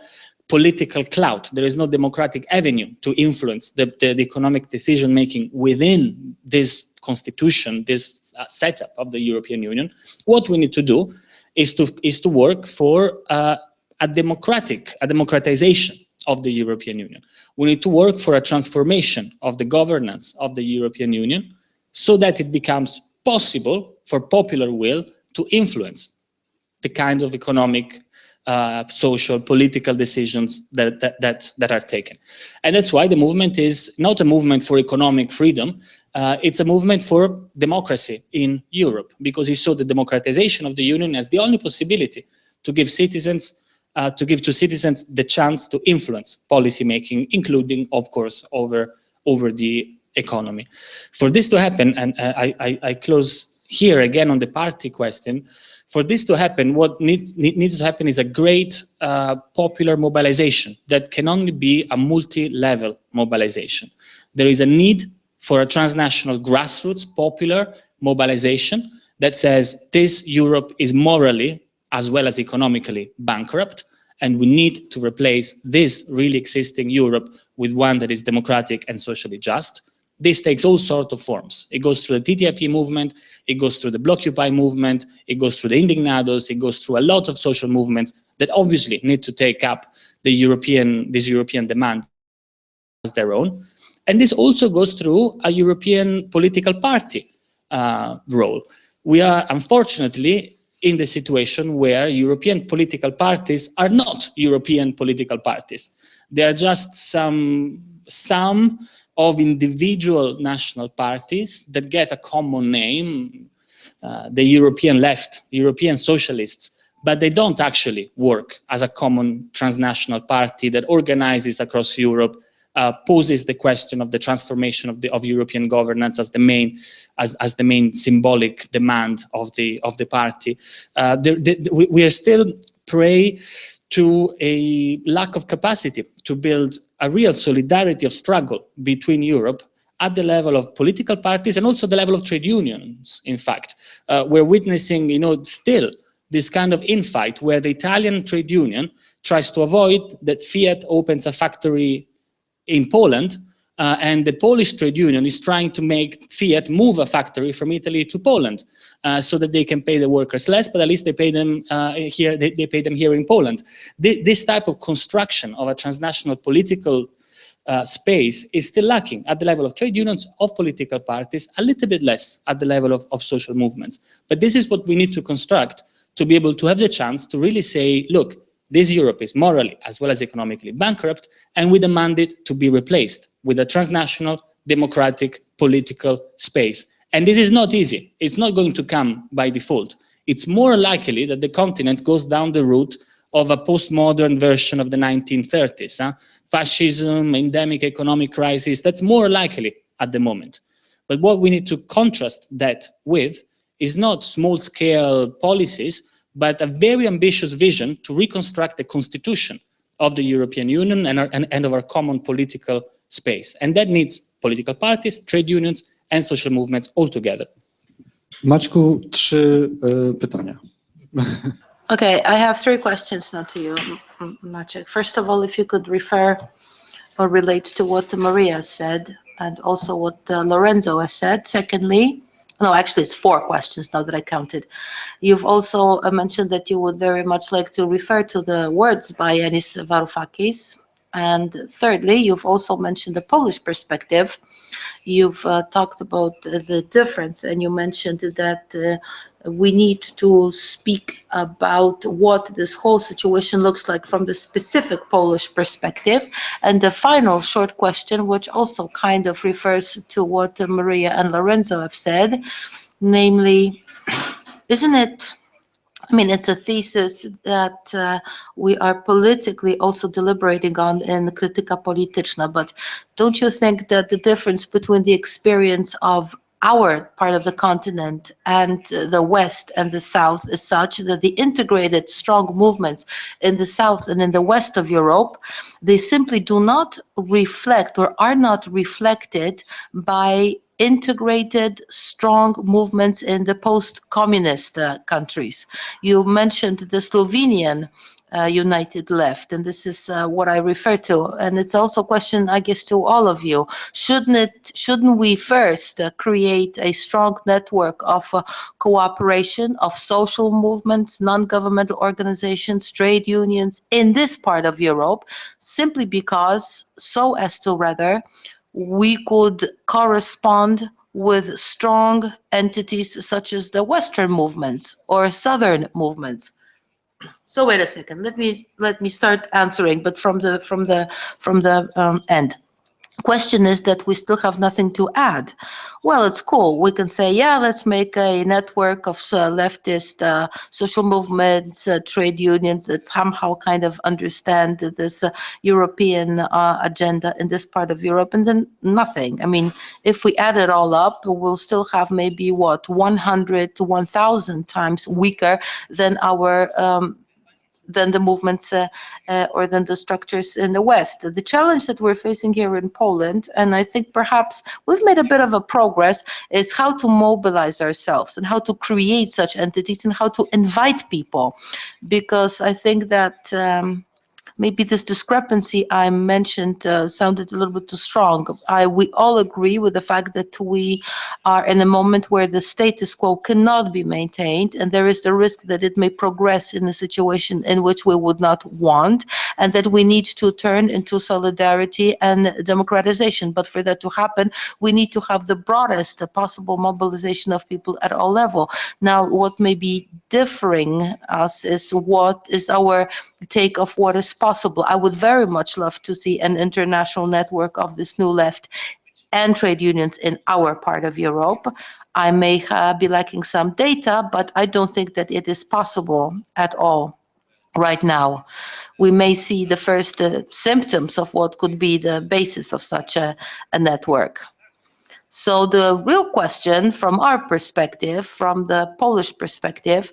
Speaker 9: political clout, there is no democratic avenue to influence the economic decision-making within this constitution, this setup of the European Union, what we need to do is to work for a democratization of the European Union. We need to work for a transformation of the governance of the European Union so that it becomes possible for popular will to influence the kinds of economic, social, political decisions that are taken. And that's why the movement is not a movement for economic freedom, it's a movement for democracy in Europe, because he saw the democratization of the Union as the only possibility to give citizens the chance to influence policy making, including, of course, over the economy. For this to happen, and I close here again on the party question, for this to happen, what needs to happen is a great popular mobilization that can only be a multi-level mobilization. There is a need for a transnational grassroots popular mobilization that says this Europe is morally as well as economically bankrupt, and we need to replace this really existing Europe with one that is democratic and socially just. This takes all sorts of forms. It goes through the TTIP movement, it goes through the Blockupy movement, it goes through the Indignados, it goes through a lot of social movements that obviously need to take up this European demand as their own. And this also goes through a European political party role. We are unfortunately in the situation where European political parties are not European political parties. They are just some of individual national parties that get a common name, the European left, European socialists, but they don't actually work as a common transnational party that organizes across Europe, poses the question of the transformation of European governance as the main symbolic demand of the party. We are still prey to a lack of capacity to build a real solidarity of struggle between Europe at the level of political parties and also the level of trade unions, in fact. We're witnessing, still this kind of infight where the Italian trade union tries to avoid that Fiat opens a factory in Poland, and the Polish trade union is trying to make Fiat move a factory from Italy to Poland so that they can pay the workers less, but at least they pay them here. They pay them here in Poland. This type of construction of a transnational political space is still lacking at the level of trade unions, of political parties, a little bit less at the level of social movements. But this is what we need to construct to be able to have the chance to really say, look, this Europe is morally as well as economically bankrupt, and we demand it to be replaced with a transnational, democratic, political space. And this is not easy. It's not going to come by default. It's more likely that the continent goes down the route of a postmodern version of the 1930s. Fascism, endemic economic crisis, that's more likely at the moment. But what we need to contrast that with is not small-scale policies, but a very ambitious vision to reconstruct the constitution of the European Union and of our common political space. And that needs political parties, trade unions, and social movements all together.
Speaker 6: Maćku, 3 pytania.
Speaker 7: Okay, I have 3 questions now to you, Maciek. First of all, if you could refer or relate to what Maria said and also what Lorenzo has said. Secondly, no, actually it's 4 questions now that I counted. You've also mentioned that you would very much like to refer to the words by Yanis Varoufakis. And thirdly, you've also mentioned the Polish perspective. You've talked about the difference, and you mentioned that we need to speak about what this whole situation looks like from the specific Polish perspective. And the final short question, which also kind of refers to what Maria and Lorenzo have said, namely, isn't it, I mean, it's a thesis that we are politically also deliberating on in Krytyka Polityczna, but don't you think that the difference between the experience of our part of the continent and the West and the South is such that the integrated strong movements in the South and in the West of Europe, they simply do not reflect or are not reflected by integrated strong movements in the post-communist countries. You mentioned the Slovenian united left, and this is what I refer to. And it's also a question, I guess, to all of you. Shouldn't we first create a strong network of cooperation of social movements, non-governmental organizations, trade unions in this part of Europe, simply because so as to rather we could correspond with strong entities such as the Western movements or Southern movements? So wait a second. Let me start answering, but from the end. Question is that we still have nothing to add. Well, it's cool. We can say, yeah, let's make a network of leftist social movements, trade unions that somehow kind of understand this European agenda in this part of Europe, and then nothing. I mean, if we add it all up, we'll still have maybe, 100 to 1,000 times weaker than our than the movements or than the structures in the West. The challenge that we're facing here in Poland, and I think perhaps we've made a bit of a progress, is how to mobilize ourselves and how to create such entities and how to invite people. Because I think that maybe this discrepancy I mentioned sounded a little bit too strong. We all agree with the fact that we are in a moment where the status quo cannot be maintained, and there is the risk that it may progress in a situation in which we would not want, and that we need to turn into solidarity and democratization. But for that to happen, we need to have the broadest possible mobilization of people at all levels. Now, what may be differing us is what is our take of what is possible. I would very much love to see an international network of this new left and trade unions in our part of Europe. I may be lacking some data, but I don't think that it is possible at all right now. We may see the first symptoms of what could be the basis of such a network. So the real question from our perspective, from the Polish perspective,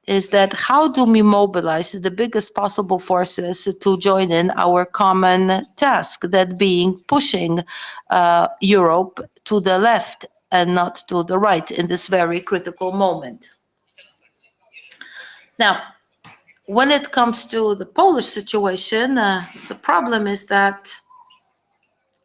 Speaker 7: is that how do we mobilize the biggest possible forces to join in our common task, that being pushing Europe to the left and not to the right in this very critical moment. Now, when it comes to the Polish situation, the problem is that,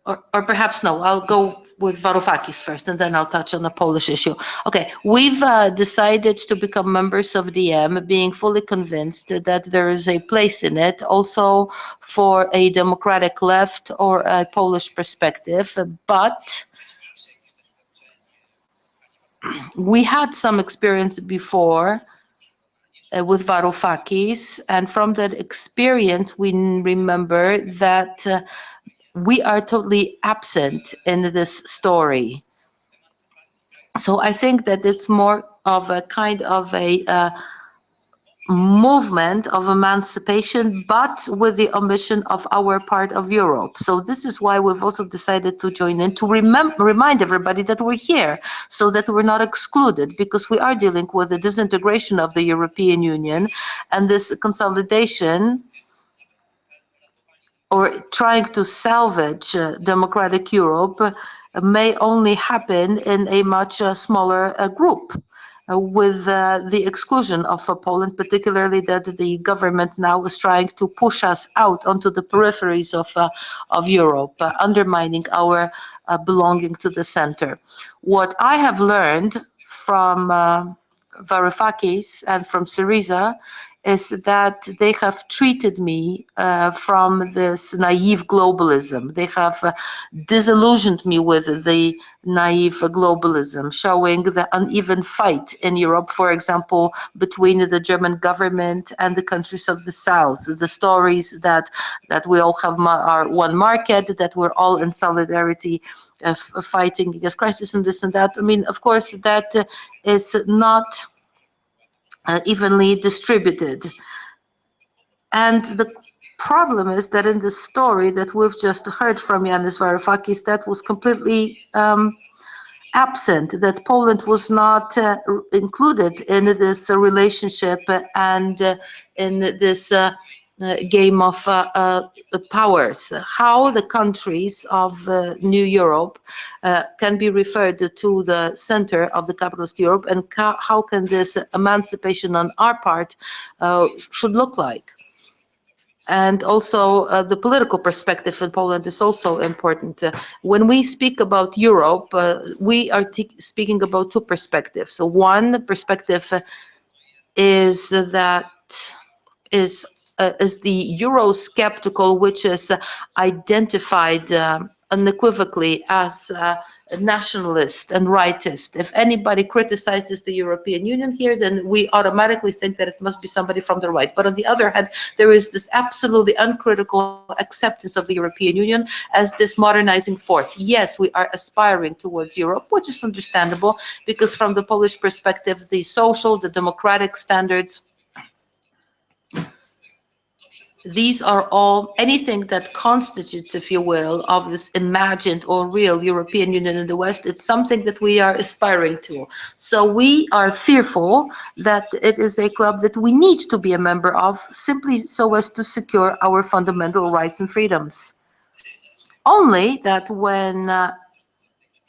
Speaker 7: or perhaps no, I'll go with Varoufakis first, and then I'll touch on the Polish issue. Okay, we've decided to become members of DM, being fully convinced that there is a place in it also for a democratic left or a Polish perspective, but we had some experience before with Varoufakis, and from that experience, we remember that we are totally absent in this story. So I think that it's more of a kind of a movement of emancipation, but with the omission of our part of Europe. So this is why we've also decided to join in, to remind everybody that we're here, so that we're not excluded, because we are dealing with the disintegration of the European Union, and this consolidation, or trying to salvage democratic Europe, may only happen in a much smaller group. With the exclusion of Poland, particularly that the government now is trying to push us out onto the peripheries of Europe, undermining our belonging to the center. What I have learned from Varoufakis and from Syriza is that they have treated me from this naive globalism. They have disillusioned me with the naive globalism, showing the uneven fight in Europe, for example, between the German government and the countries of the South. The stories that we all have our one market, that we're all in solidarity fighting against crisis and this and that. I mean, of course, that is not evenly distributed. And the problem is that in the story that we've just heard from Yanis Varoufakis, that was completely absent, that Poland was not included in this relationship and in this game of powers. How the countries of New Europe can be referred to the center of the capitalist Europe, and how can this emancipation on our part should look like. And also the political perspective in Poland is also important. When we speak about Europe, we are speaking about two perspectives. So one perspective is that is the Eurosceptical, which is identified unequivocally as nationalist and rightist. If anybody criticizes the European Union here, then we automatically think that it must be somebody from the right. But on the other hand, there is this absolutely uncritical acceptance of the European Union as this modernizing force. Yes, we are aspiring towards Europe, which is understandable, because from the Polish perspective, the social, the democratic standards, these are all, anything that constitutes, if you will, of this imagined or real European Union in the West, it's something that we are aspiring to. So we are fearful that it is a club that we need to be a member of, simply so as to secure our fundamental rights and freedoms. Only that when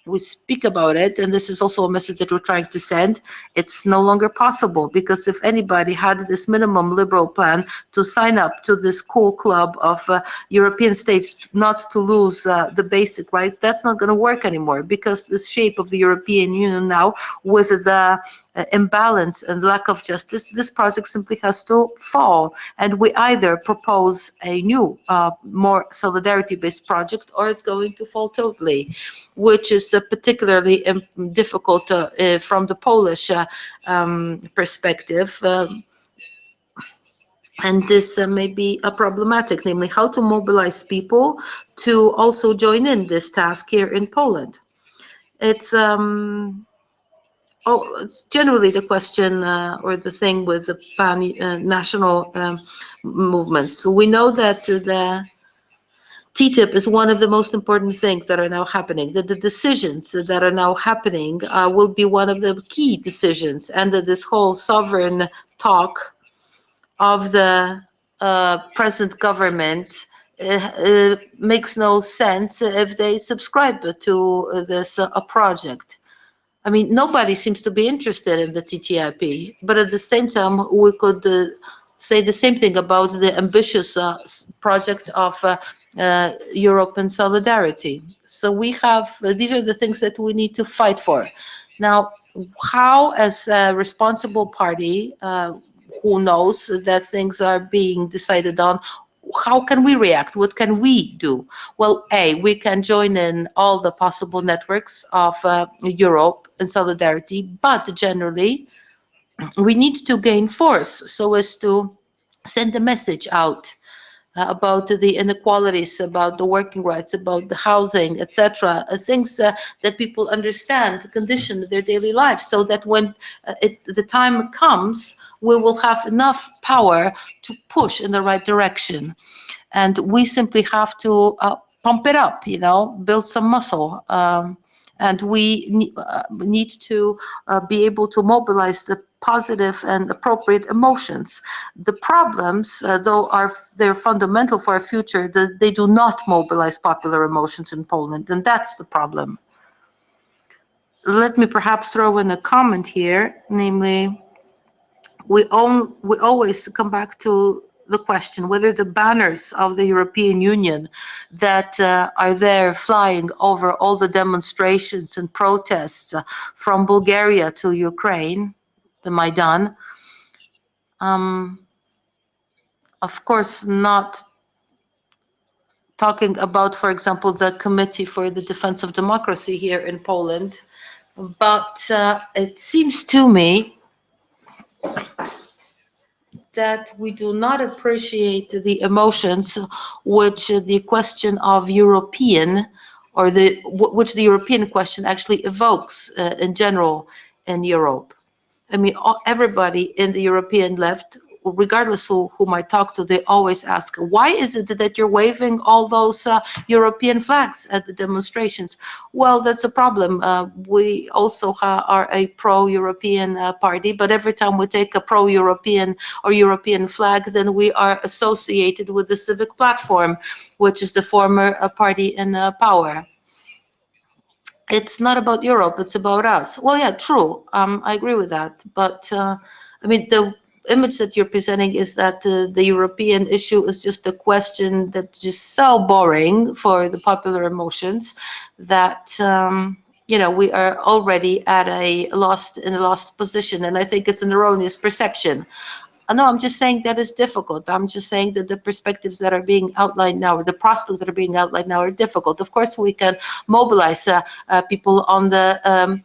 Speaker 7: we speak about it, and this is also a message that we're trying to send, it's no longer possible, because if anybody had this minimum liberal plan to sign up to this cool club of European states not to lose the basic rights, that's not going to work anymore, because the shape of the European Union now, with the imbalance and lack of justice, this project simply has to fall. And we either propose a new, more solidarity-based project, or it's going to fall totally, which is particularly difficult from the Polish perspective. And this may be problematic, namely how to mobilize people to also join in this task here in Poland. It's it's generally the question or the thing with the pan-national movement. So we know that the TTIP is one of the most important things that are now happening, that the decisions that are now happening will be one of the key decisions, and that this whole sovereign talk of the present government makes no sense if they subscribe to this project. I mean, nobody seems to be interested in the TTIP, but at the same time, we could say the same thing about the ambitious project of Europe and solidarity. So we have, these are the things that we need to fight for. Now, how, as a responsible party who knows that things are being decided on, how can we react? What can we do? Well, we can join in all the possible networks of Europe and solidarity, but generally, we need to gain force so as to send a message out about the inequalities, about the working rights, about the housing, etc. Things that people understand, condition their daily lives, so that when the time comes, we will have enough power to push in the right direction. And we simply have to pump it up, build some muscle. And we need to be able to mobilize the positive and appropriate emotions. The problems, though they're fundamental for our future, they do not mobilize popular emotions in Poland, and that's the problem. Let me perhaps throw in a comment here, namely, we always come back to the question whether the banners of the European Union that are there flying over all the demonstrations and protests from Bulgaria to Ukraine, the Maidan, of course not talking about, for example, the Committee for the Defense of Democracy here in Poland, but it seems to me that we do not appreciate the emotions which the question of European, or which the European question actually evokes in general in Europe. I mean, everybody in the European left, regardless of whom I talk to, they always ask, why is it that you're waving all those European flags at the demonstrations? Well, that's a problem. We also are a pro-European party, but every time we take a pro-European or European flag, then we are associated with the Civic Platform, which is the former party in power. It's not about Europe, it's about us. Well, yeah, true. I agree with that. But I mean, the image that you're presenting is that the European issue is just a question that's just so boring for the popular emotions that, we are already at in a lost position. And I think it's an erroneous perception. No, I'm just saying that is difficult. I'm just saying that the perspectives that are being outlined now, or the prospects that are being outlined now, are difficult. Of course, we can mobilize people on the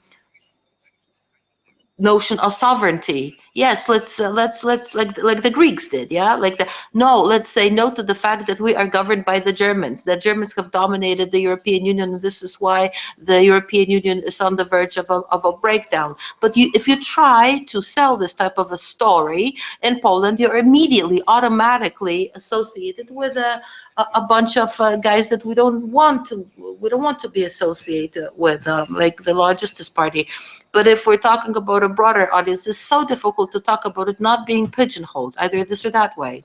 Speaker 7: notion of sovereignty. Yes, let's like the Greeks did, yeah. Let's say no to the fact that we are governed by the Germans. The Germans have dominated the European Union, and this is why the European Union is on the verge of a breakdown. But if you try to sell this type of a story in Poland, you're immediately, automatically associated with a bunch of guys that we don't want to be associated with, like the Law and Justice Party. But if we're talking about a broader audience, it's so difficult to talk about it not being pigeonholed, either this or that way.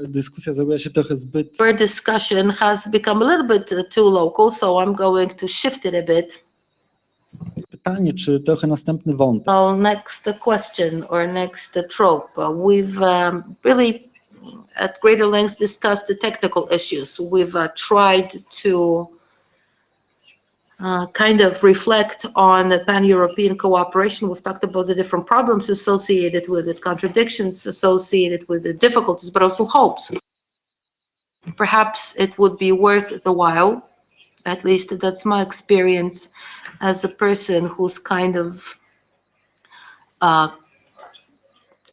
Speaker 6: Dyskusja zrobiła się trochę zbyt...
Speaker 7: Our discussion has become a little bit too local, so I'm going to shift it a bit.
Speaker 6: Pytanie, czy trochę następny wątek.
Speaker 7: So next question, or next trope. We've really at greater length discussed the technical issues. We've tried to kind of reflect on pan-European cooperation. We've talked about the different problems associated with it, contradictions associated with it, difficulties, but also hopes. Perhaps it would be worth the while, at least that's my experience as a person who's kind of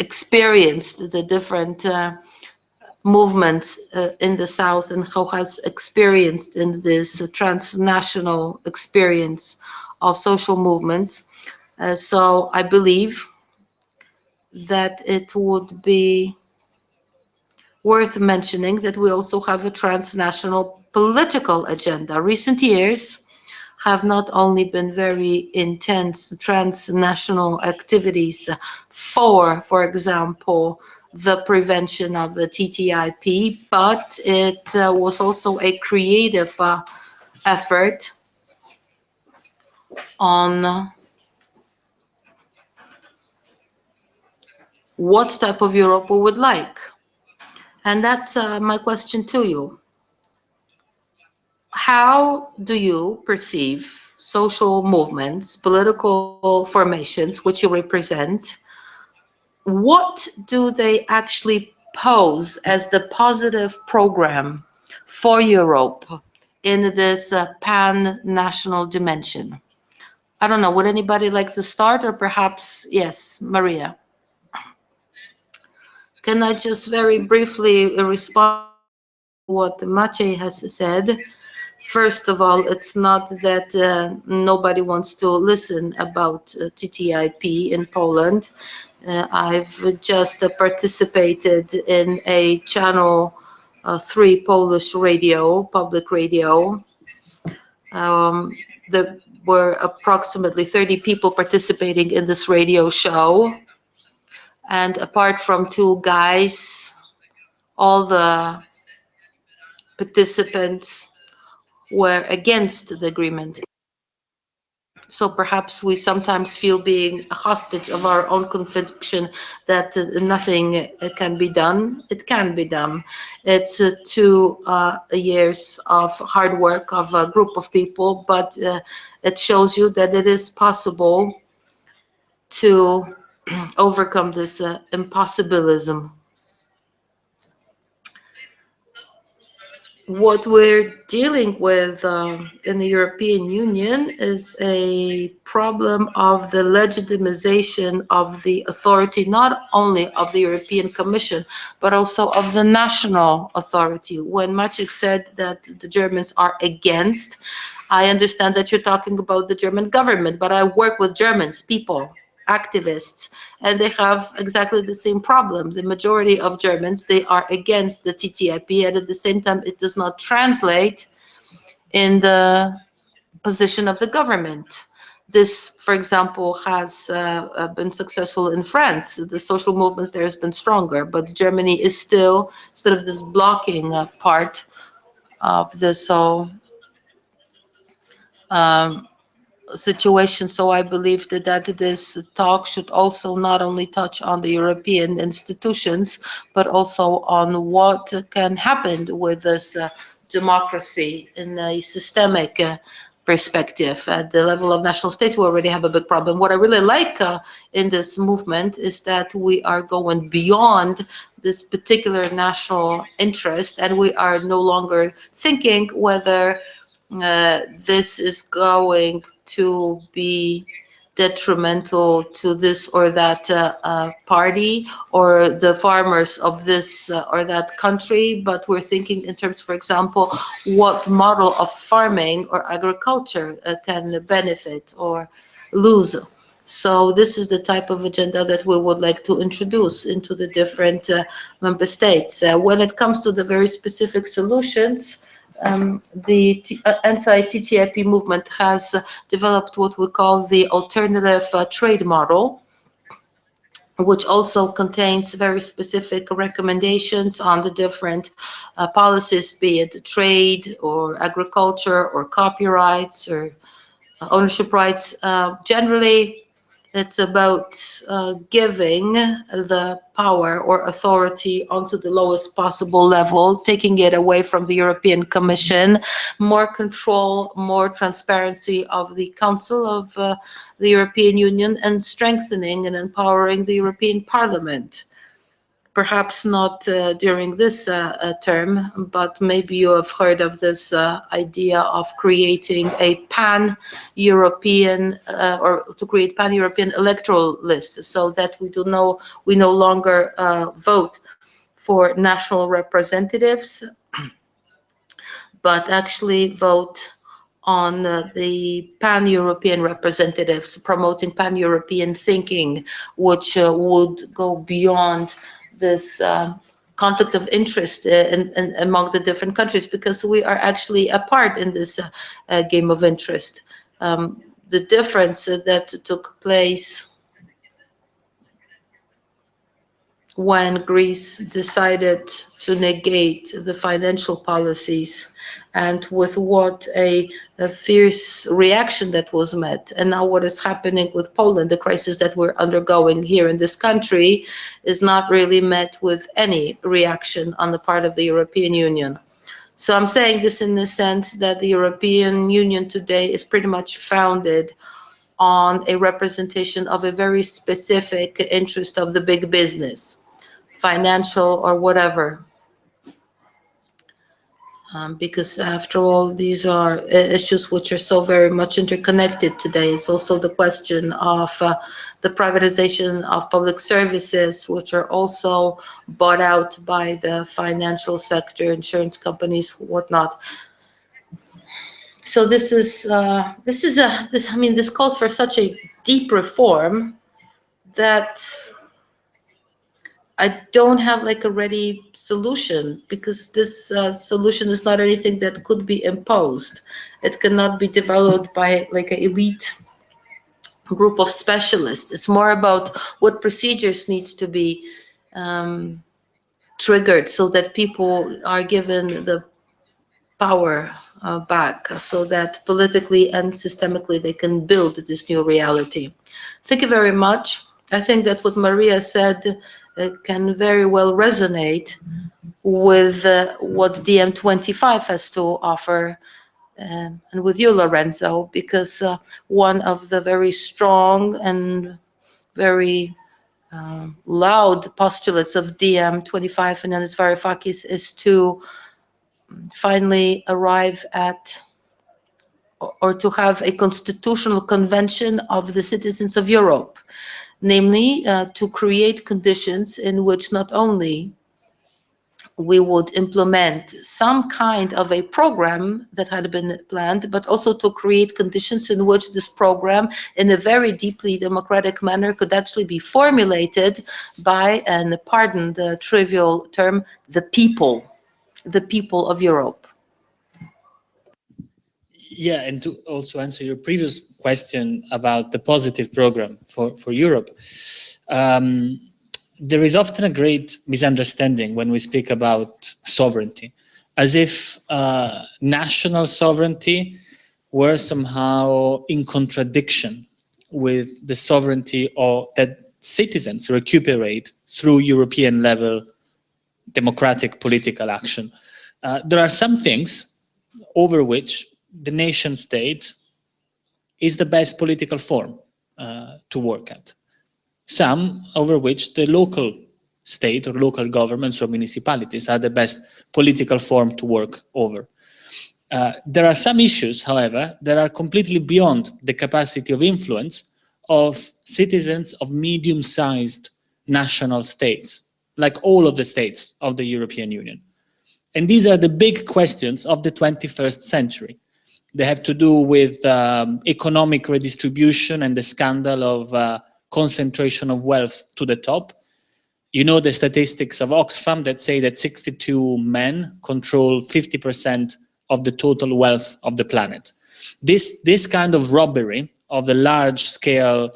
Speaker 7: experienced the different movements in the South, and who has experienced in this transnational experience of social movements. So I believe that it would be worth mentioning that we also have a transnational political agenda. Recent years have not only been very intense transnational activities for example, the prevention of the TTIP, but it was also a creative effort on what type of Europe we would like. And that's my question to you. How do you perceive social movements, political formations, which you represent? What do they actually pose as the positive program for Europe in this pan-national dimension? I don't know, would anybody like to start, or perhaps, yes, Maria? Can I just very briefly respond to what Maciej has said? First of all, it's not that nobody wants to listen about TTIP in Poland. I've just participated in a Channel 3 Polish radio, public radio. There were approximately 30 people participating in this radio show. And apart from two guys, all the participants were against the agreement. So perhaps we sometimes feel being a hostage of our own conviction that nothing can be done. It can be done. It's 2 years of hard work of a group of people, but it shows you that it is possible to overcome this impossibilism. What we're dealing with in the European Union is a problem of the legitimization of the authority, not only of the European Commission, but also of the national authority. When Maciej said that the Germans are against, I understand that you're talking about the German government, but I work with Germans, people, activists, and they have exactly the same problem. The majority of Germans, they are against the TTIP, and at the same time, it does not translate in the position of the government. This, for example, has been successful in France. The social movements there has been stronger, but Germany is still sort of this blocking part of this whole situation. So I believe that this talk should also not only touch on the European institutions, but also on what can happen with this democracy in a systemic perspective. At the level of national states, we already have a big problem. What I really like in this movement is that we are going beyond this particular national interest, and we are no longer thinking whether this is going to be detrimental to this or that party or the farmers of this or that country, but we're thinking in terms, for example, what model of farming or agriculture can benefit or lose. So this is the type of agenda that we would like to introduce into the different member states. When it comes to the very specific solutions, the anti-TTIP movement has developed what we call the alternative trade model, which also contains very specific recommendations on the different policies, be it trade or agriculture or copyrights or ownership rights. Generally, it's about giving the power or authority onto the lowest possible level, taking it away from the European Commission, more control, more transparency of the Council of the European Union, and strengthening and empowering the European Parliament. Perhaps not during this term, but maybe you have heard of this idea of creating a pan-European or to create pan-European electoral lists, so that we no longer vote for national representatives, but actually vote on the pan-European representatives, promoting pan-European thinking, which would go beyond this conflict of interest among the different countries, because we are actually a part in this game of interest. The difference that took place when Greece decided to negate the financial policies, and with what a fierce reaction that was met. And now what is happening with Poland, the crisis that we're undergoing here in this country, is not really met with any reaction on the part of the European Union. So I'm saying this in the sense that the European Union today is pretty much founded on a representation of a very specific interest of the big business, financial or whatever. because after all, these are issues which are so very much interconnected today. It's also the question of the privatization of public services, which are also bought out by the financial sector, insurance companies, whatnot. So this calls for such a deep reform that I don't have like a ready solution, because this solution is not anything that could be imposed. It cannot be developed by like an elite group of specialists. It's more about what procedures needs to be triggered so that people are given the power back, so that politically and systemically they can build this new reality. Thank you very much. I think that what Maria said can very well resonate with what DiEM25 has to offer, and with you, Lorenzo, because one of the very strong and very loud postulates of DiEM25 and Yanis Varoufakis is to finally arrive at, or to have a constitutional convention of the citizens of Europe, namely to create conditions in which not only we would implement some kind of a program that had been planned, but also to create conditions in which this program, in a very deeply democratic manner, could actually be formulated by, and pardon the trivial term, the people of Europe.
Speaker 9: Yeah, and to also answer your previous question about the positive program for Europe, there is often a great misunderstanding when we speak about sovereignty, as if national sovereignty were somehow in contradiction with the sovereignty that citizens recuperate through European level democratic political action. There are some things over which the nation state is the best political form to work at. Some over which the local state or local governments or municipalities are the best political form to work over. There are some issues, however, that are completely beyond the capacity of influence of citizens of medium-sized national states, like all of the states of the European Union. And these are the big questions of the 21st century. They have to do with economic redistribution and the scandal of concentration of wealth to the top. You know the statistics of Oxfam that say that 62 men control 50% of the total wealth of the planet. This kind of robbery of the large-scale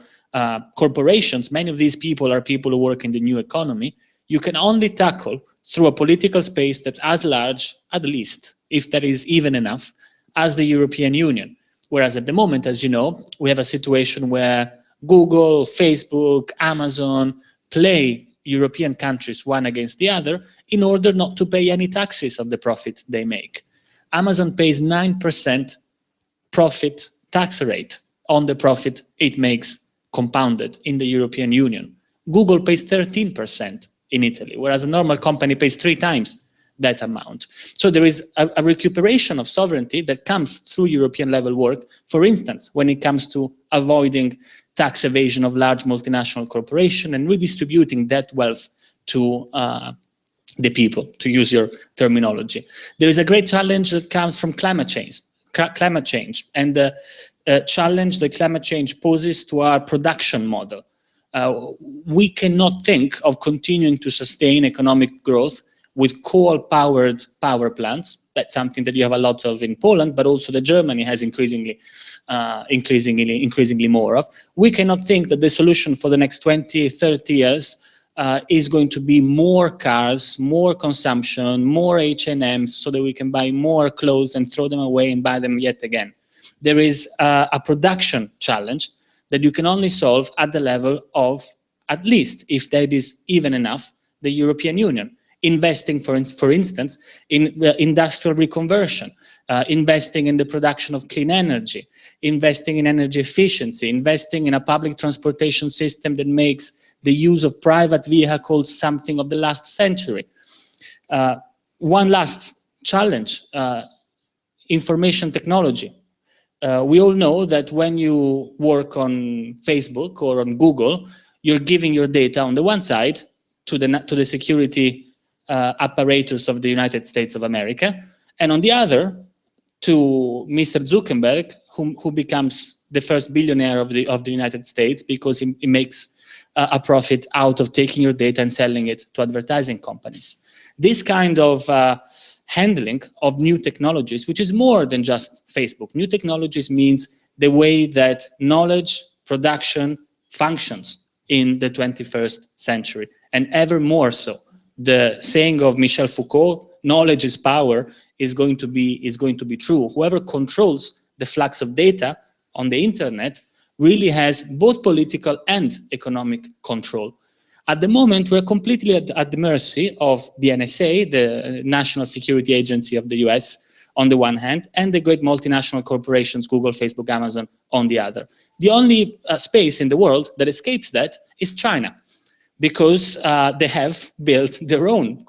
Speaker 9: corporations, many of these people are people who work in the new economy, you can only tackle through a political space that's as large, at least, if that is even enough, as the European Union. Whereas at the moment, as you know, we have a situation where Google, Facebook, Amazon play European countries one against the other in order not to pay any taxes on the profit they make. Amazon pays 9% profit tax rate on the profit it makes compounded in the European Union. Google pays 13% in Italy, whereas a normal company pays 3 times that amount. So there is a recuperation of sovereignty that comes through European level work, for instance, when it comes to avoiding tax evasion of large multinational corporations and redistributing that wealth to the people, to use your terminology. There is a great challenge that comes from climate change and the challenge that climate change poses to our production model. We cannot think of continuing to sustain economic growth with coal-powered power plants. That's something that you have a lot of in Poland, but also that Germany has increasingly more of. We cannot think that the solution for the next 20, 30 years is going to be more cars, more consumption, more H&Ms, so that we can buy more clothes and throw them away and buy them yet again. There is a production challenge that you can only solve at the level of, at least, if that is even enough, the European Union. Investing, for instance, in industrial reconversion, investing in the production of clean energy, investing in energy efficiency, investing in a public transportation system that makes the use of private vehicles something of the last century. One last challenge information technology. We all know that when you work on Facebook or on Google, you're giving your data on the one side to the security apparatus of the United States of America, and on the other to Mr. Zuckerberg, who becomes the first billionaire of the United States because he makes a profit out of taking your data and selling it to advertising companies. This kind of handling of new technologies, which is more than just Facebook. New technologies means the way that knowledge production functions in the 21st century, and ever more so. The saying of Michel Foucault, knowledge is power, is going to be true. Whoever controls the flux of data on the internet really has both political and economic control. At the moment, we're completely at the mercy of the NSA, the National Security Agency of the US, on the one hand, and the great multinational corporations, Google, Facebook, Amazon, on the other. The only space in the world that escapes that is China, because they have built their own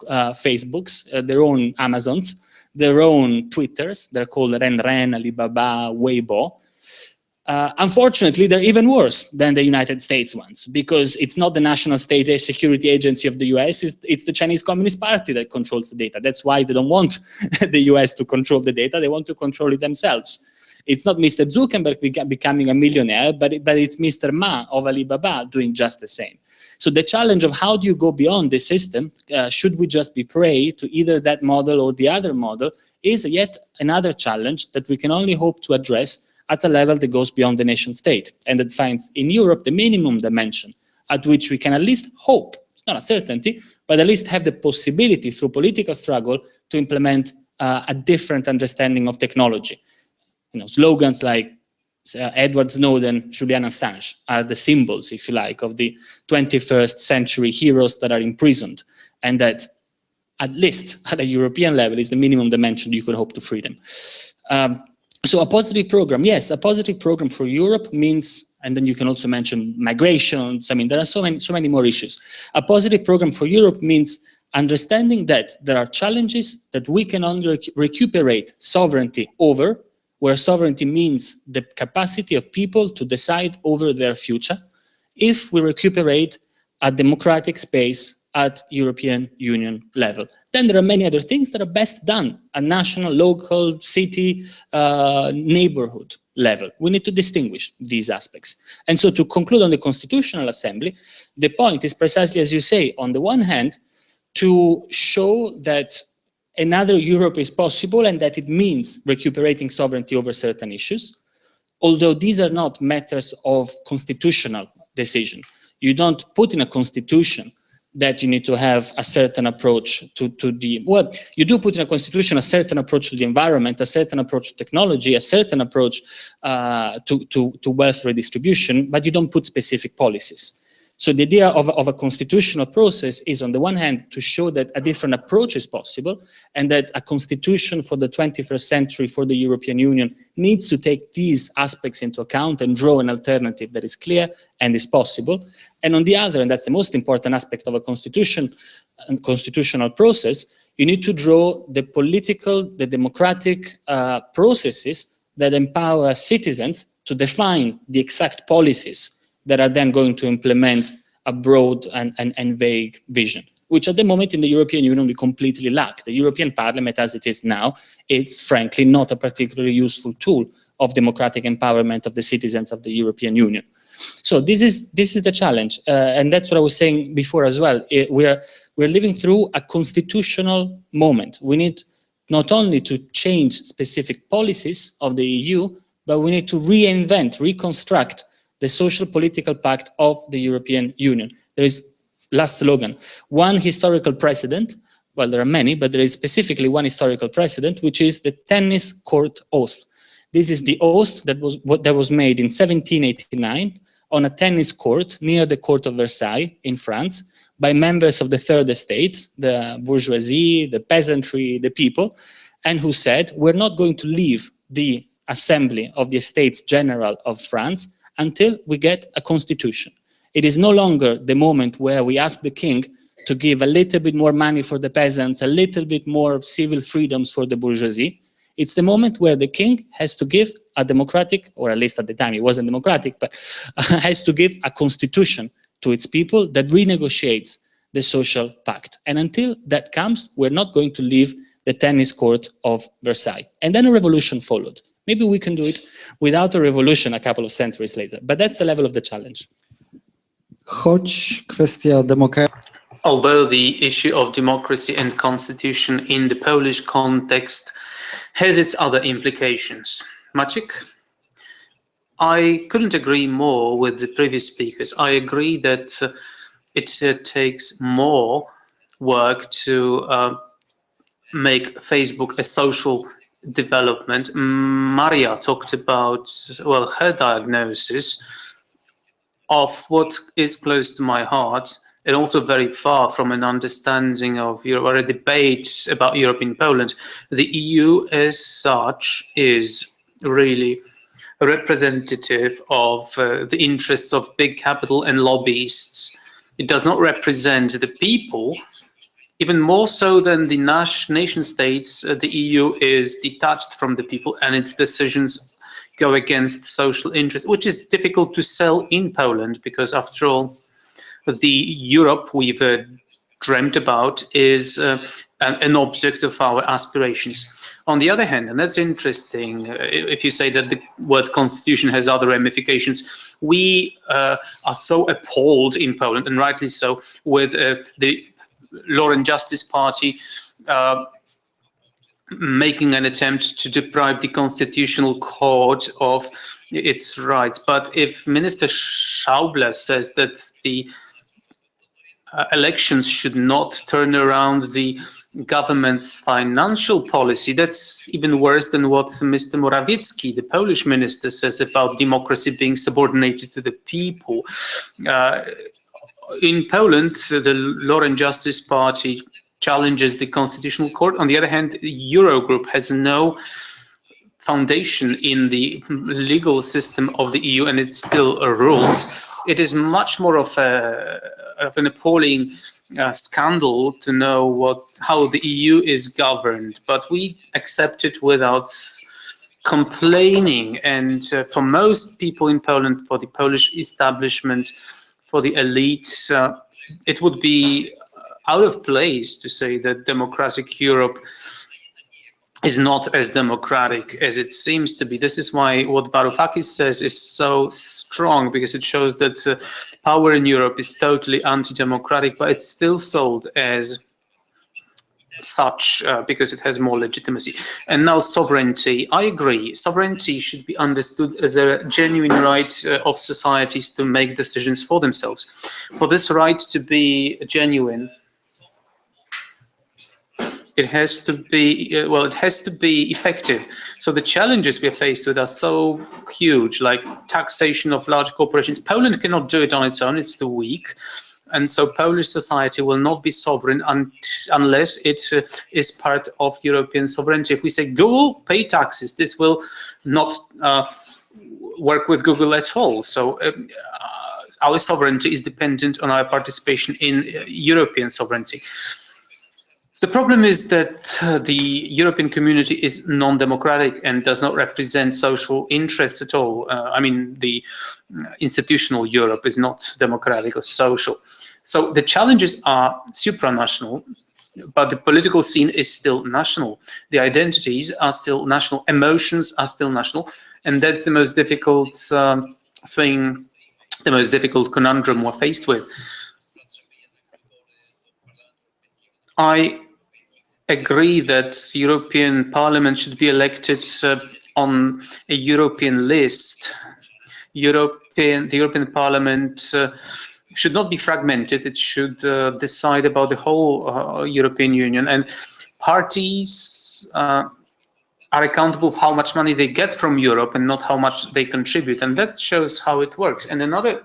Speaker 9: Facebooks, their own Amazons, their own Twitters. They're called Renren, Alibaba, Weibo. Unfortunately, they're even worse than the United States ones, because it's not the National State Security Agency of the US, it's the Chinese Communist Party that controls the data. That's why they don't want the US to control the data, they want to control it themselves. It's not Mr. Zuckerberg becoming a millionaire, but it's Mr. Ma of Alibaba doing just the same. So the challenge of how do you go beyond this system, should we just be prey to either that model or the other model, is yet another challenge that we can only hope to address at a level that goes beyond the nation state, and that finds in Europe the minimum dimension at which we can at least hope, it's not a certainty, but at least have the possibility through political struggle to implement a different understanding of technology. You know, slogans like Edward Snowden, Julian Assange are the symbols, if you like, of the 21st century heroes that are imprisoned, and that at least at a European level is the minimum dimension you could hope to free them. So a positive program, yes, a positive program for Europe means, and then you can also mention migrations. I mean, there are so many more issues. A positive program for Europe means understanding that there are challenges that we can only recuperate sovereignty over, where sovereignty means the capacity of people to decide over their future, if we recuperate a democratic space at European Union level. Then there are many other things that are best done at national, local, city, neighborhood level. We need to distinguish these aspects. And so to conclude on the Constitutional Assembly, the point is precisely as you say, on the one hand, to show that another Europe is possible and that it means recuperating sovereignty over certain issues, although these are not matters of constitutional decision. You don't put in a constitution that you need to have a certain approach to the, well, you do put in a constitution a certain approach to the environment, a certain approach to technology, a certain approach to wealth redistribution, but you don't put specific policies. So the idea of a constitutional process is, on the one hand, to show that a different approach is possible, and that a constitution for the 21st century for the European Union needs to take these aspects into account and draw an alternative that is clear and is possible. And on the other, and that's the most important aspect of a constitution and constitutional process, you need to draw the political, the democratic processes that empower citizens to define the exact policies that are then going to implement a broad and vague vision, which at the moment in the European Union we completely lack. The European Parliament, as it is now, it's frankly not a particularly useful tool of democratic empowerment of the citizens of the European Union. So this is the challenge, and that's what I was saying before as well. We're living through a constitutional moment. We need not only to change specific policies of the EU, but we need to reinvent, reconstruct the social political pact of the European Union. There is, last slogan, one historical precedent. Well, there are many, but there is specifically one historical precedent, which is the Tennis Court Oath. This is the oath that was made in 1789 on a tennis court near the court of Versailles in France by members of the third estate, the bourgeoisie, the peasantry, the people, and who said, we're not going to leave the assembly of the Estates General of France until we get a constitution. It is no longer the moment where we ask the king to give a little bit more money for the peasants, a little bit more civil freedoms for the bourgeoisie. It's the moment where the king has to give a democratic, or at least at the time it wasn't democratic, but has to give a constitution to its people that renegotiates the social pact. And until that comes, we're not going to leave the tennis court of Versailles. And then a revolution followed. Maybe we can do it without a revolution a couple of centuries later, but that's the level of the challenge.
Speaker 6: Choć kwestia demokracji.
Speaker 10: Although the issue of democracy and constitution in the Polish context has its other implications. Maciek? I couldn't agree more with the previous speakers. I agree that it takes more work to make Facebook a social development. Maria talked about, well, her diagnosis of what is close to my heart, and also very far from an understanding of Europe or a debate about Europe in Poland. The EU as such is really representative of the interests of big capital and lobbyists. It does not represent the people. Even more so than the nation states, the EU is detached from the people, and its decisions go against social interests, which is difficult to sell in Poland, because after all, the Europe we've dreamt about is an object of our aspirations. On the other hand, and that's interesting, if you say that the word constitution has other ramifications, we are so appalled in Poland, and rightly so, with the Law and Justice Party making an attempt to deprive the Constitutional Court of its rights. But if Minister Schäuble says that the elections should not turn around the government's financial policy, that's even worse than what Mr. Morawiecki, the Polish minister, says about democracy being subordinated to the people. In Poland, the Law and Justice Party challenges the Constitutional Court. On the other hand, the Eurogroup has no foundation in the legal system of the EU, and it still rules. It is much more of an appalling scandal to know how the EU is governed, but we accept it without complaining. And for most people in Poland, for the Polish establishment, for the elite, it would be out of place to say that democratic Europe is not as democratic as it seems to be. This is why what Varoufakis says is so strong, because it shows that power in Europe is totally anti-democratic, but it's still sold as such because it has more legitimacy. And now sovereignty. I agree. Sovereignty should be understood as a genuine right of societies to make decisions for themselves. For this right to be genuine, it has to be, it has to be effective. So the challenges we are faced with are so huge, like taxation of large corporations. Poland cannot do it on its own, it's too weak. And so Polish society will not be sovereign unless it is part of European sovereignty. If we say Google, pay taxes, this will not work with Google at all. So our sovereignty is dependent on our participation in European sovereignty. The problem is that the European community is non-democratic and does not represent social interests at all. I mean, the institutional Europe is not democratic or social. So the challenges are supranational, but the political scene is still national. The identities are still national, emotions are still national, and that's the most difficult thing, the most difficult conundrum we're faced with. I agree that the European Parliament should be elected on a European list. The European Parliament should not be fragmented. It should decide about the whole European Union, and parties are accountable for how much money they get from Europe and not how much they contribute, and that shows how it works. And another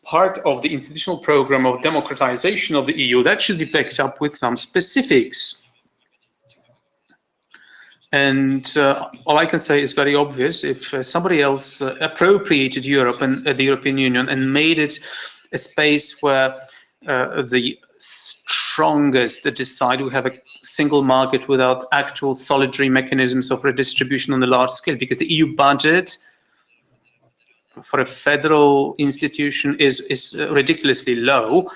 Speaker 10: part of the institutional program of democratization of the EU, that should be backed up with some specifics. And all I can say is very obvious. If somebody else appropriated Europe and the European Union and made it a space where the strongest that decide we have a single market without actual solidary mechanisms of redistribution on a large scale, because the EU budget for a federal institution is ridiculously low.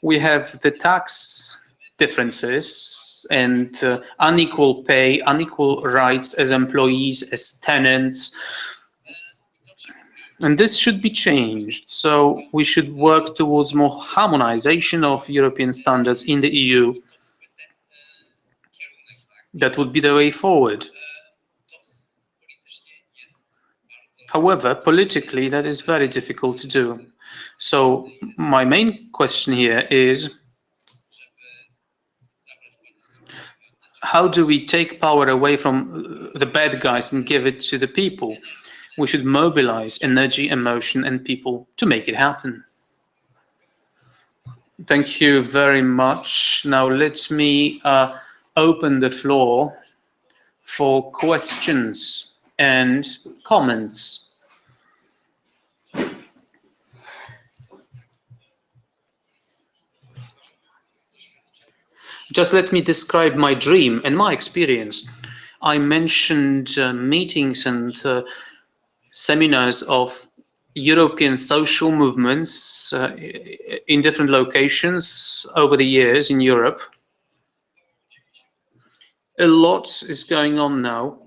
Speaker 10: We have the tax differences and unequal pay, unequal rights as employees, as tenants. And this should be changed. So we should work towards more harmonization of European standards in the EU. That would be the way forward. However, politically, that is very difficult to do. So my main question here is, how do we take power away from the bad guys and give it to the people? We should mobilize energy, emotion, and people to make it happen. Thank you very much. Now let me open the floor for questions and comments. Just let me describe my dream and my experience. I mentioned meetings and seminars of European social movements in different locations over the years in Europe. A lot is going on now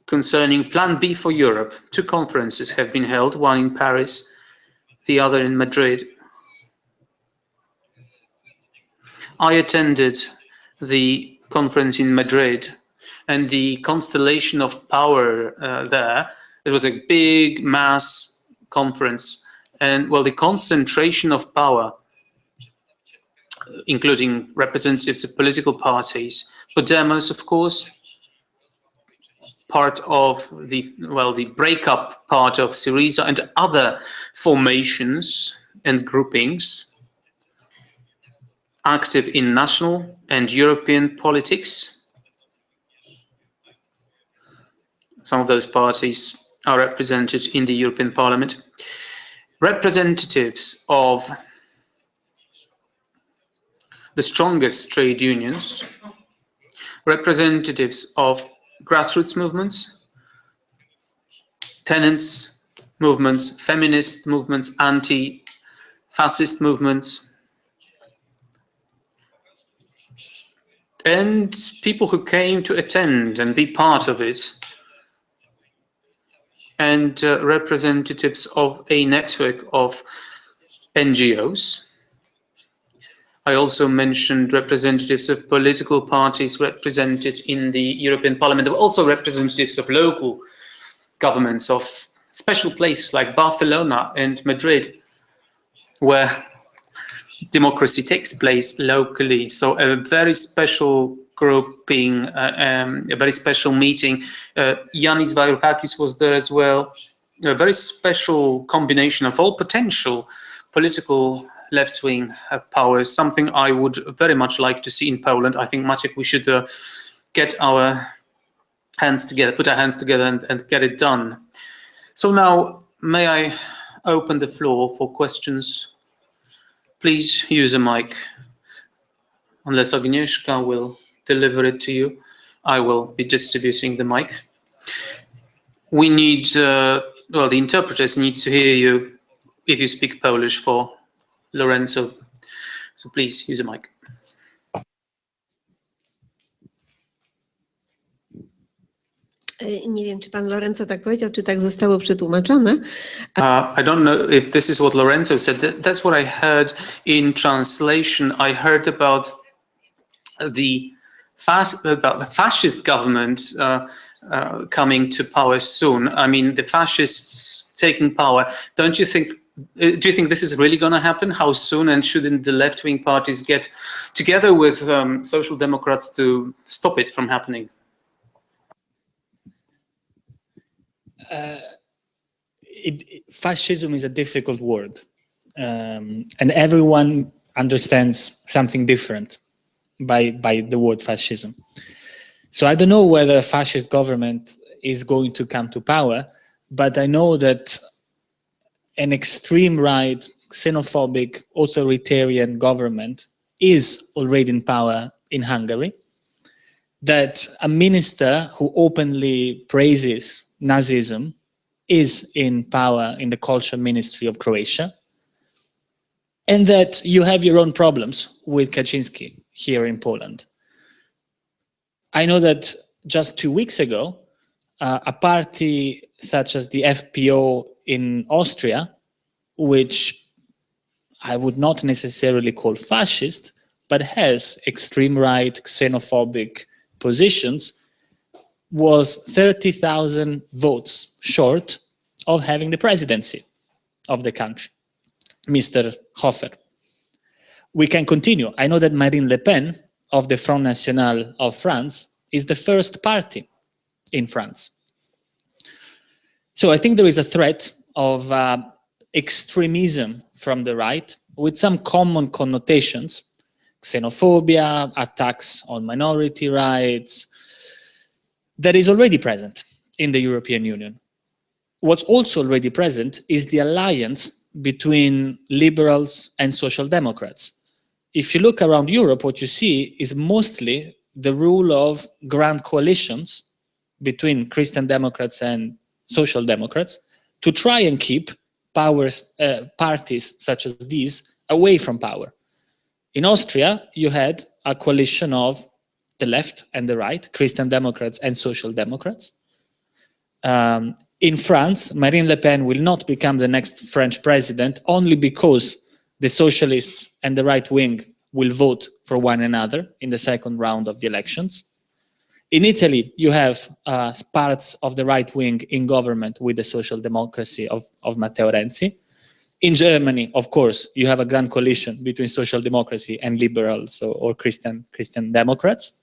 Speaker 10: concerning Plan B for Europe. 2 conferences have been held, one in Paris, the other in Madrid. I attended the conference in Madrid, and the constellation of power there, it was a big mass conference. And well, the concentration of power, including representatives of political parties, Podemos, of course, part of the, well, the breakup part of Syriza and other formations and groupings active in national and European politics. Some of those parties are represented in the European Parliament. Representatives of the strongest trade unions, representatives of grassroots movements, tenants movements, feminist movements, anti-fascist movements, and people who came to attend and be part of it, and representatives of a network of NGOs. I also mentioned representatives of political parties represented in the European Parliament. There were also representatives of local governments of special places like Barcelona and Madrid, where democracy takes place locally. So a very special grouping, a very special meeting. Yanis Varoufakis was there as well. A very special combination of all potential political left-wing powers, something I would very much like to see in Poland. I think, Maciek, we should get our hands together, put our hands together and get it done. So now, may I open the floor for questions? Please use a mic. Unless Agnieszka will deliver it to you, I will be distributing the mic. We need, well, the interpreters need to hear you if you speak Polish for Lorenzo. So please use a mic.
Speaker 11: Nie wiem, czy pan Lorenzo tak powiedział, czy tak zostało przetłumaczone.
Speaker 10: I don't know if this is what Lorenzo said. That's what I heard in translation. I heard about the fascist government coming to power soon. I mean, the fascists taking power. Don't you think? Do you think this is really going to happen? How soon? And shouldn't the left-wing parties get together with social democrats to stop it from happening?
Speaker 9: Fascism is a difficult word, and everyone understands something different by the word fascism. So I don't know whether a fascist government is going to come to power, but I know that an extreme right xenophobic, authoritarian government is already in power in Hungary, that a minister who openly praises Nazism is in power in the culture ministry of Croatia, and that you have your own problems with Kaczynski here in Poland. I know that just 2 weeks ago, a party such as the FPO in Austria, which I would not necessarily call fascist, but has extreme right, xenophobic positions, was 30,000 votes short of having the presidency of the country, Mr. Hofer. We can continue. I know that Marine Le Pen of the Front National of France is the first party in France. So I think there is a threat of extremism from the right with some common connotations: xenophobia, attacks on minority rights, that is already present in the European Union. What's also already present is the alliance between liberals and social democrats. If you look around Europe, what you see is mostly the rule of grand coalitions between Christian Democrats and Social Democrats to try and keep parties such as these away from power. In Austria, you had a coalition of the left and the right, Christian Democrats and Social Democrats. In France, Marine Le Pen will not become the next French president only because the socialists and the right wing will vote for one another in the second round of the elections. In Italy, you have parts of the right wing in government with the social democracy of Matteo Renzi. In Germany, of course, you have a grand coalition between social democracy and liberals or Christian Democrats.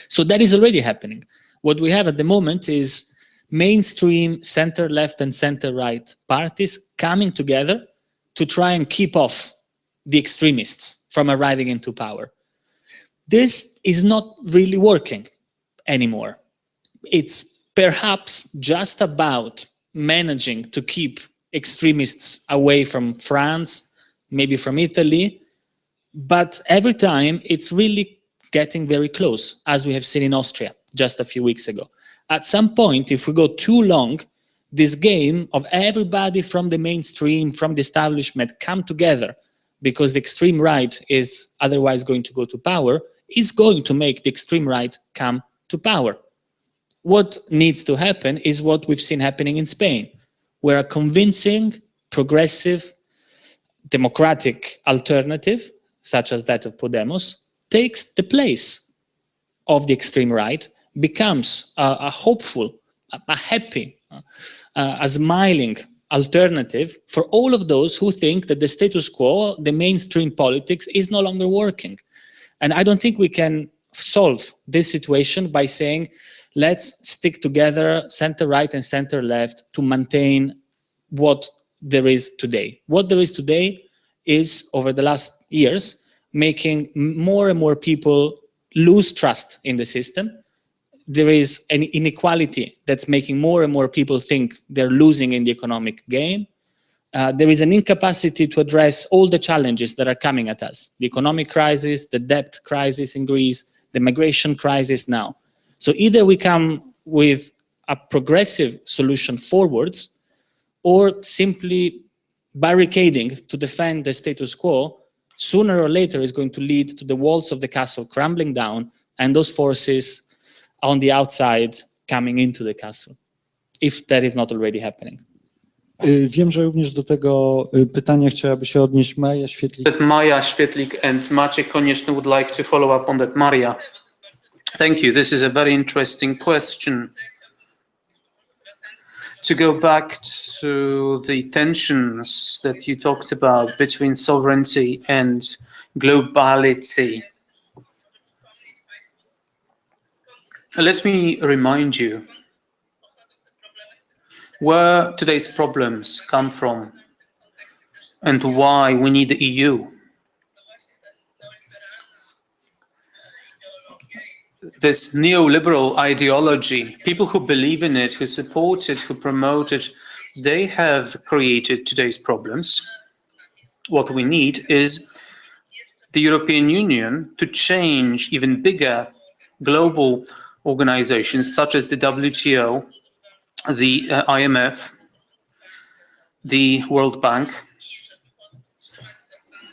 Speaker 9: So that is already happening. What we have at the moment is mainstream center-left and center-right parties coming together to try and keep off the extremists from arriving into power. This is not really working anymore. It's perhaps just about managing to keep extremists away from France, maybe from Italy, but every time it's really getting very close, as we have seen in Austria just a few weeks ago. At some point, if we go too long, this game of everybody from the mainstream, from the establishment, come together because the extreme right is otherwise going to go to power, is going to make the extreme right come to power. What needs to happen is what we've seen happening in Spain, where a convincing, progressive, democratic alternative, such as that of Podemos, takes the place of the extreme right, becomes a hopeful, a happy, a smiling alternative for all of those who think that the status quo, the mainstream politics, is no longer working. And I don't think we can solve this situation by saying, let's stick together center-right and center-left to maintain what there is today. What there is today is, over the last years, making more and more people lose trust in the system. There is an inequality that's making more and more people think they're losing in the economic game. There is an incapacity to address all the challenges that are coming at us. The economic crisis, the debt crisis in Greece, the migration crisis now. So either we come with a progressive solution forwards, or simply barricading to defend the status quo, sooner or later is going to lead to the walls of the castle crumbling down and those forces on the outside coming into the castle, if that is not already happening.
Speaker 6: Wiem, że również do tego pytania chciałaby się odnieść Maja Świetlik.
Speaker 10: That Maja Świetlik and Maciej Konieczny would like to follow up on that. Maria. Thank you. This is a very interesting question. To go back to the tensions that you talked about between sovereignty and globality. Let me remind you where today's problems come from and why we need the EU. This neoliberal ideology, people who believe in it, who support it, who promote it, they have created today's problems. what we need is the European Union to change even bigger global organizations such as the WTO, the IMF, the World Bank,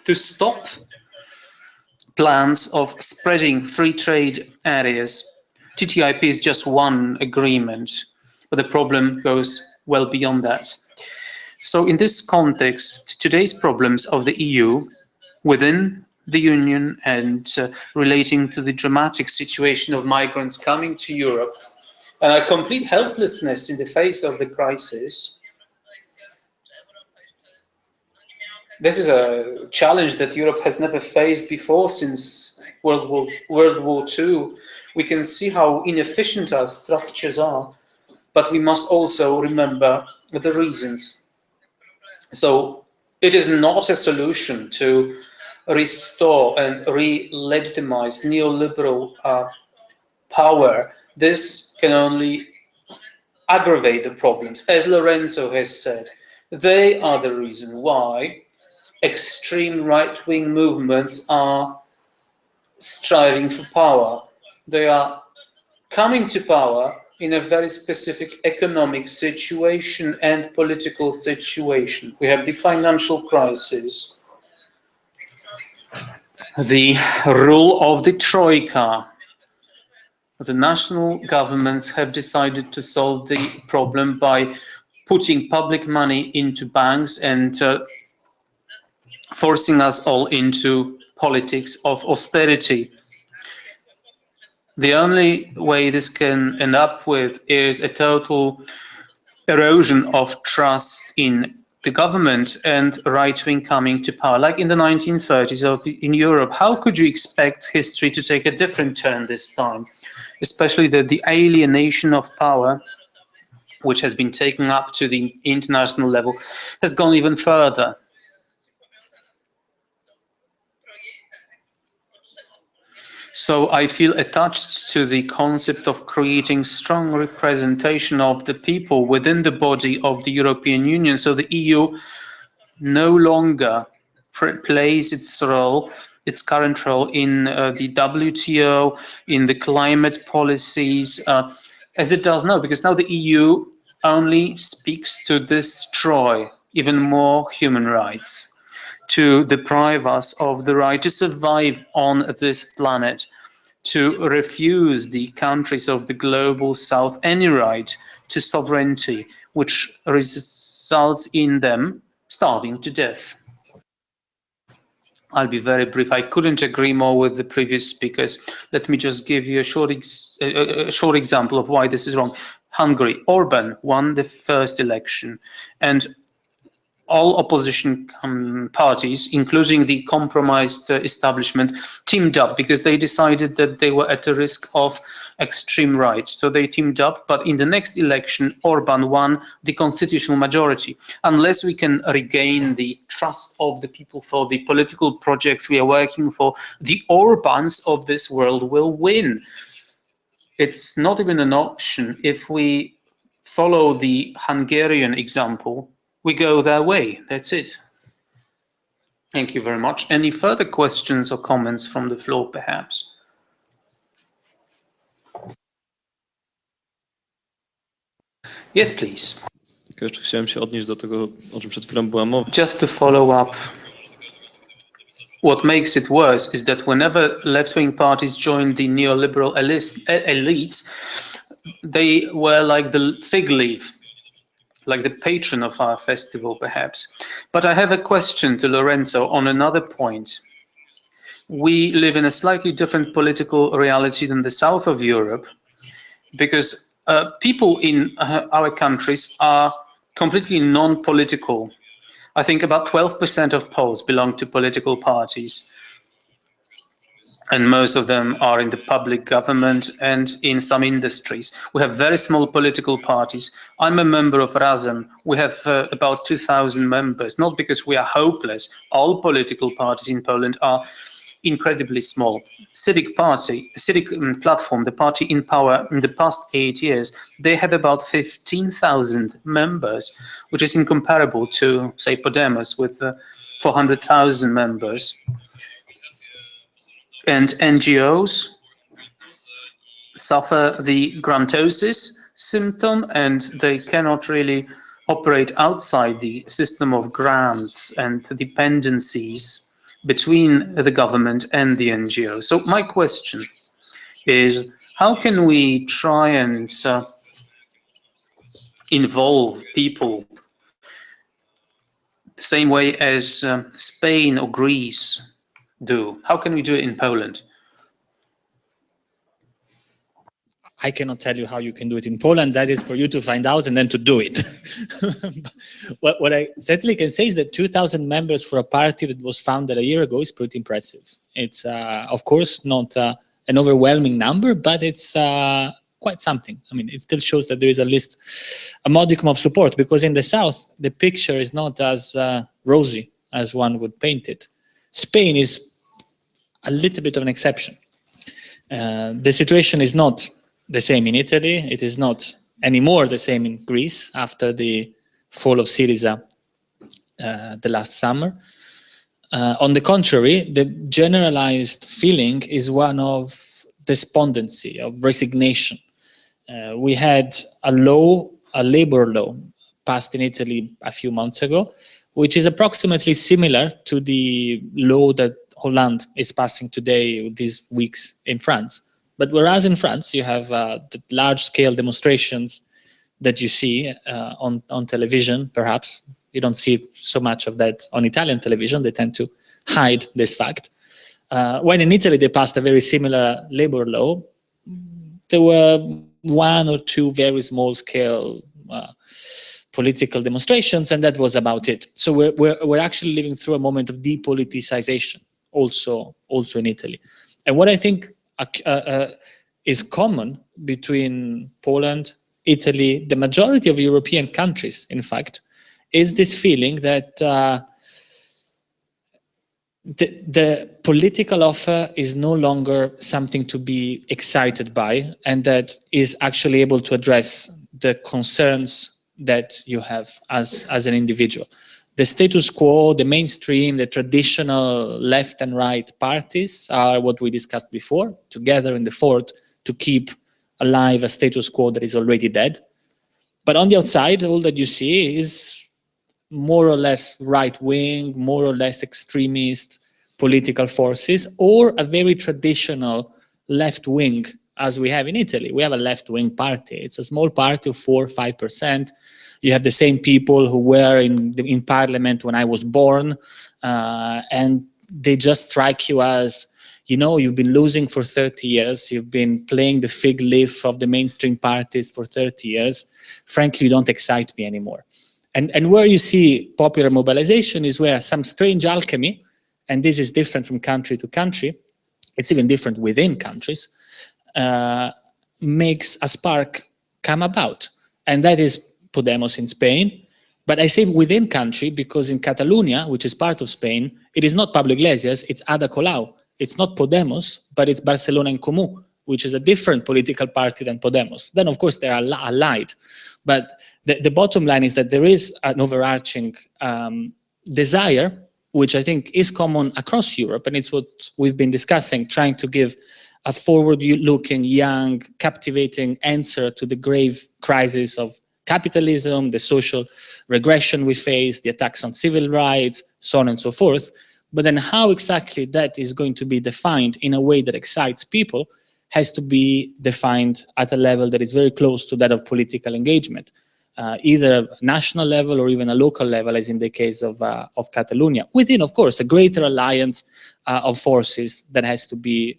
Speaker 10: to stop plans of spreading free trade areas. TTIP is just one agreement, but the problem goes well beyond that. So in this context, today's problems of the EU within the Union and relating to the dramatic situation of migrants coming to Europe and a complete helplessness in the face of the crisis. This is a challenge that Europe has never faced before since World War II. We can see how inefficient our structures are, but we must also remember the reasons. So it is not a solution to restore and re-legitimize neoliberal power. This can only aggravate the problems. As Lorenzo has said, they are the reason why extreme right-wing movements are striving for power. They are coming to power in a very specific economic situation and political situation. We have the financial crisis, the rule of the Troika. The national governments have decided to solve the problem by putting public money into banks and forcing us all into politics of austerity. The only way this can end up with is a total erosion of trust in the government and right-wing coming to power. Like in the 1930s in Europe, how could you expect history to take a different turn this time? Especially the alienation of power, which has been taken up to the international level, has gone even further. So I feel attached to the concept of creating strong representation of the people within the body of the European Union. So the EU no longer plays its role, its current role in the WTO, in the climate policies, as it does now, because now the EU only speaks to destroy even more human rights, to deprive us of the right to survive on this planet, to refuse the countries of the global south any right to sovereignty, which results in them starving to death. I'll be very brief. I couldn't agree more with the previous speakers. Let me just give you a short example of why this is wrong. Hungary, Orban won the first election, and all opposition parties, including the compromised establishment, teamed up because they decided that they were at the risk of extreme right. So they teamed up, but in the next election, Orban won the constitutional majority. Unless we can regain the trust of the people for the political projects we are working for, the Orbans of this world will win. It's not even an option. If we follow the Hungarian example, we go their way. That's it. Thank you very much. Any further questions or comments from the floor, perhaps? Yes, please.
Speaker 12: Tylko jeszcze chciałem się odnieść do tego, o czym przed chwilą była mowa.
Speaker 10: Just to follow up, what makes it worse is that whenever left-wing parties join the neoliberal elites, they were like the fig leaf, like the patron of our festival, perhaps. But I have a question to Lorenzo on another point. We live in a slightly different political reality than the south of Europe, because people in our countries are completely non-political. I think about 12% of Poles belong to political parties, and most of them are in the public government and in some industries. We have very small political parties. I'm a member of Razem. We have about 2,000 members, not because we are hopeless. All political parties in Poland are incredibly small. Civic Platform, the party in power in the past 8 years, they had about 15,000 members, which is incomparable to, say, Podemos with 400,000 members. And NGOs suffer the grantosis symptom, and they cannot really operate outside the system of grants and dependencies between the government and the NGO. So my question is, how can we try and involve people the same way as Spain or Greece do? How can we do it in Poland?
Speaker 9: I cannot tell you how you can do it in Poland. That is for you to find out and then to do it. What I certainly can say is that 2,000 members for a party that was founded a year ago is pretty impressive. It's, of course, not an overwhelming number, but it's quite something. I mean, it still shows that there is at least a modicum of support, because in the South, the picture is not as rosy as one would paint it. Spain is a little bit of an exception. The situation is not the same in Italy. It is not anymore the same in Greece after the fall of Syriza the last summer. On the contrary, the generalized feeling is one of despondency, of resignation. We had a labor law passed in Italy a few months ago, which is approximately similar to the law that Hollande is passing today, these weeks, in France. But whereas in France you have the large-scale demonstrations that you see on television, perhaps you don't see so much of that on Italian television. They tend to hide this fact. When in Italy they passed a very similar labor law, there were one or two very small-scale political demonstrations, and that was about it. So we're actually living through a moment of depoliticization, also in Italy. And what I think is common between Poland, Italy, the majority of European countries, in fact, is this feeling that the political offer is no longer something to be excited by, and that is actually able to address the concerns that you have as an individual. The status quo, the mainstream, the traditional left and right parties are what we discussed before, together in the fort to keep alive a status quo that is already dead. But on the outside, all that you see is more or less right-wing, more or less extremist political forces, or a very traditional left-wing, as we have in Italy. We have a left-wing party. It's a small party of 4 or 5%. You have the same people who were in parliament when I was born, and they just strike you as, you know, you've been losing for 30 years, you've been playing the fig leaf of the mainstream parties for 30 years. Frankly, you don't excite me anymore. And where you see popular mobilization is where some strange alchemy, and this is different from country to country, it's even different within countries, makes a spark come about. And that is Podemos in Spain. But I say within country because in Catalonia, which is part of Spain, it is not Pablo Iglesias, it's Ada Colau. It's not Podemos, but it's Barcelona en Comú, which is a different political party than Podemos. Then, of course, they are allied. But the bottom line is that there is an overarching desire, which I think is common across Europe, and it's what we've been discussing, trying to give a forward-looking, young, captivating answer to the grave crisis of capitalism, the social regression we face, the attacks on civil rights, so on and so forth. But then how exactly that is going to be defined in a way that excites people has to be defined at a level that is very close to that of political engagement, either national level or even a local level, as in the case of Catalonia, within, of course, a greater alliance of forces that has to be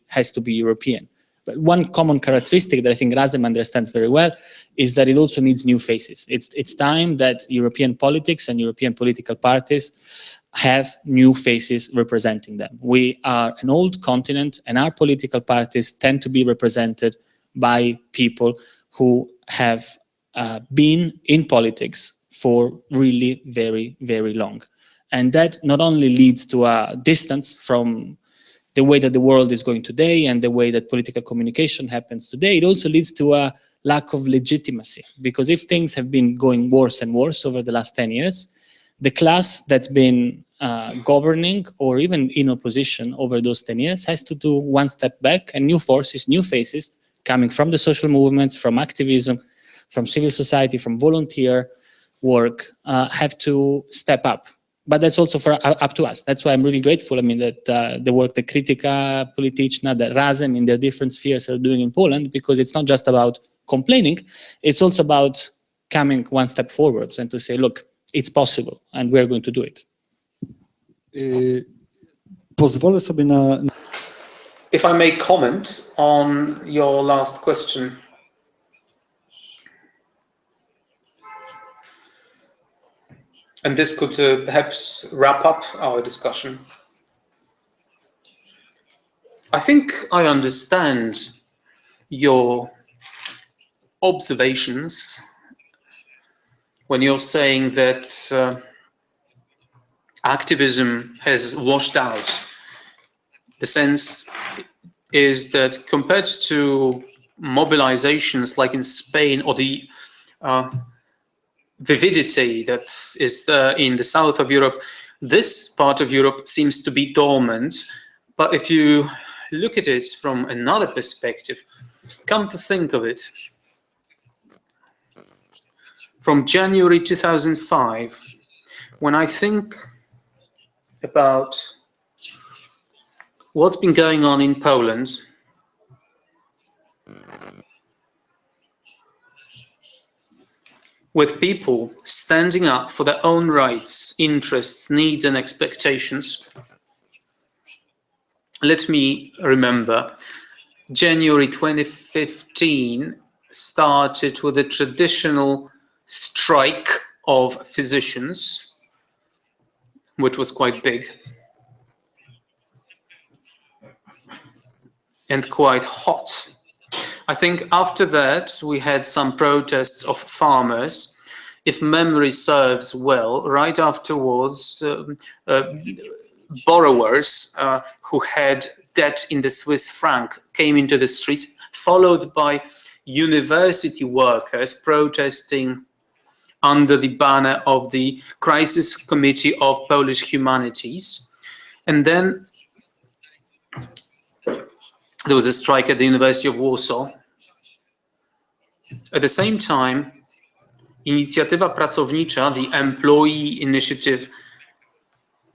Speaker 9: European. But one common characteristic that I think Razem understands very well is that it also needs new faces. It's time that European politics and European political parties have new faces representing them. We are an old continent, and our political parties tend to be represented by people who have been in politics for really very, very long. And that not only leads to a distance from the way that the world is going today and the way that political communication happens today, it also leads to a lack of legitimacy. Because if things have been going worse and worse over the last 10 years, The class that's been governing or even in opposition over those 10 years has to do one step back, and new forces, new faces coming from the social movements, from activism, from civil society, from volunteer work have to step up. But that's also up to us. That's why I'm really grateful. I mean, that the work the Krytyka Polityczna, the Razem in their different spheres are doing in Poland, because it's not just about complaining, it's also about coming one step forwards and to say, look, it's possible and we're going to do it.
Speaker 6: Pozwolę sobie na...
Speaker 10: If I may comment on your last question. And this could perhaps wrap up our discussion. I think I understand your observations when you're saying that activism has washed out. The sense is that compared to mobilizations like in Spain, or the vividity that is in the south of Europe, this part of Europe seems to be dormant. But if you look at it from another perspective, come to think of it, from January 2005, when I think about what's been going on in Poland, with people standing up for their own rights, interests, needs, and expectations. Let me remember, January 2015 started with a traditional strike of physicians, which was quite big and quite hot. I think after that, we had some protests of farmers. If memory serves well, right afterwards, borrowers who had debt in the Swiss franc came into the streets, followed by university workers protesting under the banner of the Crisis Committee of Polish Humanities. And then there was a strike at the University of Warsaw. At the same time, Inicjatywa Pracownicza, the employee initiative,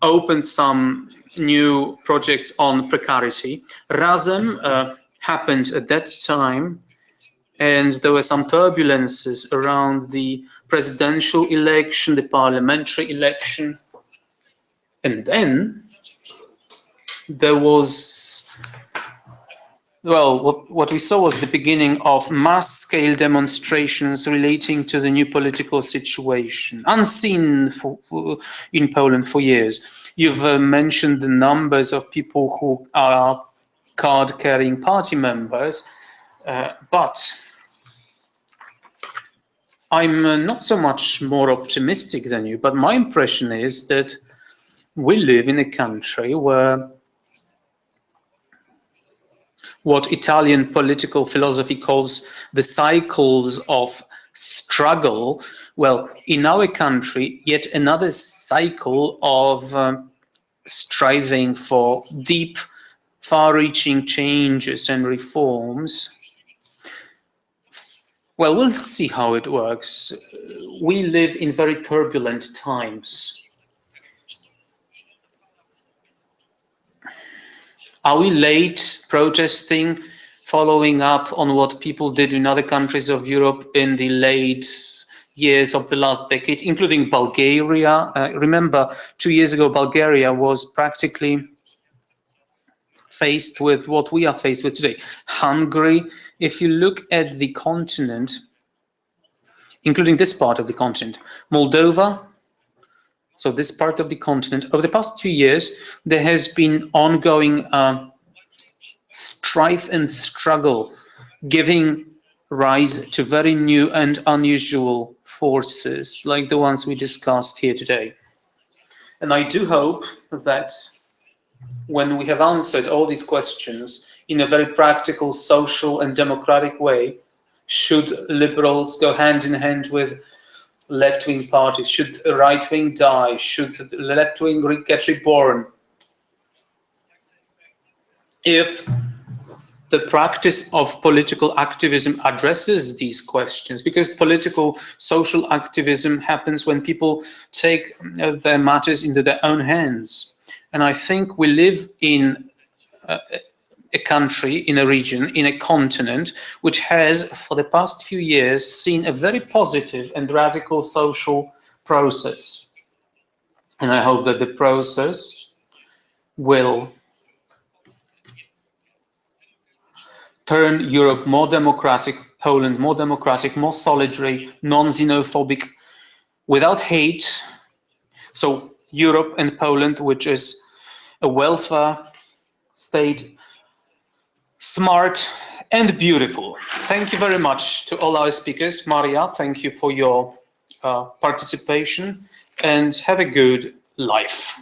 Speaker 10: opened some new projects on precarity. Razem happened at that time, and there were some turbulences around the presidential election, the parliamentary election. And then there was, well, what we saw was the beginning of mass-scale demonstrations relating to the new political situation, unseen in Poland for years. You've mentioned the numbers of people who are card-carrying party members, but I'm not so much more optimistic than you, but my impression is that we live in a country where what Italian political philosophy calls the cycles of struggle, well, in our country, yet another cycle of striving for deep, far-reaching changes and reforms. Well, we'll see how it works. We live in very turbulent times. Are we late protesting, following up on what people did in other countries of Europe in the late years of the last decade, including Bulgaria? Remember, 2 years ago, Bulgaria was practically faced with what we are faced with today. Hungary, if you look at the continent, including this part of the continent, Moldova, so this part of the continent, over the past 2 years, there has been ongoing strife and struggle, giving rise to very new and unusual forces, like the ones we discussed here today. And I do hope that when we have answered all these questions in a very practical, social and democratic way, should liberals go hand in hand with left-wing parties? Should right-wing die? Should left-wing get reborn? If the practice of political activism addresses these questions, because political social activism happens when people take their matters into their own hands. And I think we live in a country, in a region, in a continent, which has, for the past few years, seen a very positive and radical social process. And I hope that the process will turn Europe more democratic, Poland more democratic, more solidary, non-xenophobic, without hate. So Europe and Poland, which is a welfare state, smart and beautiful. Thank you very much to all our speakers. Maria, thank you for your participation, and have a good life.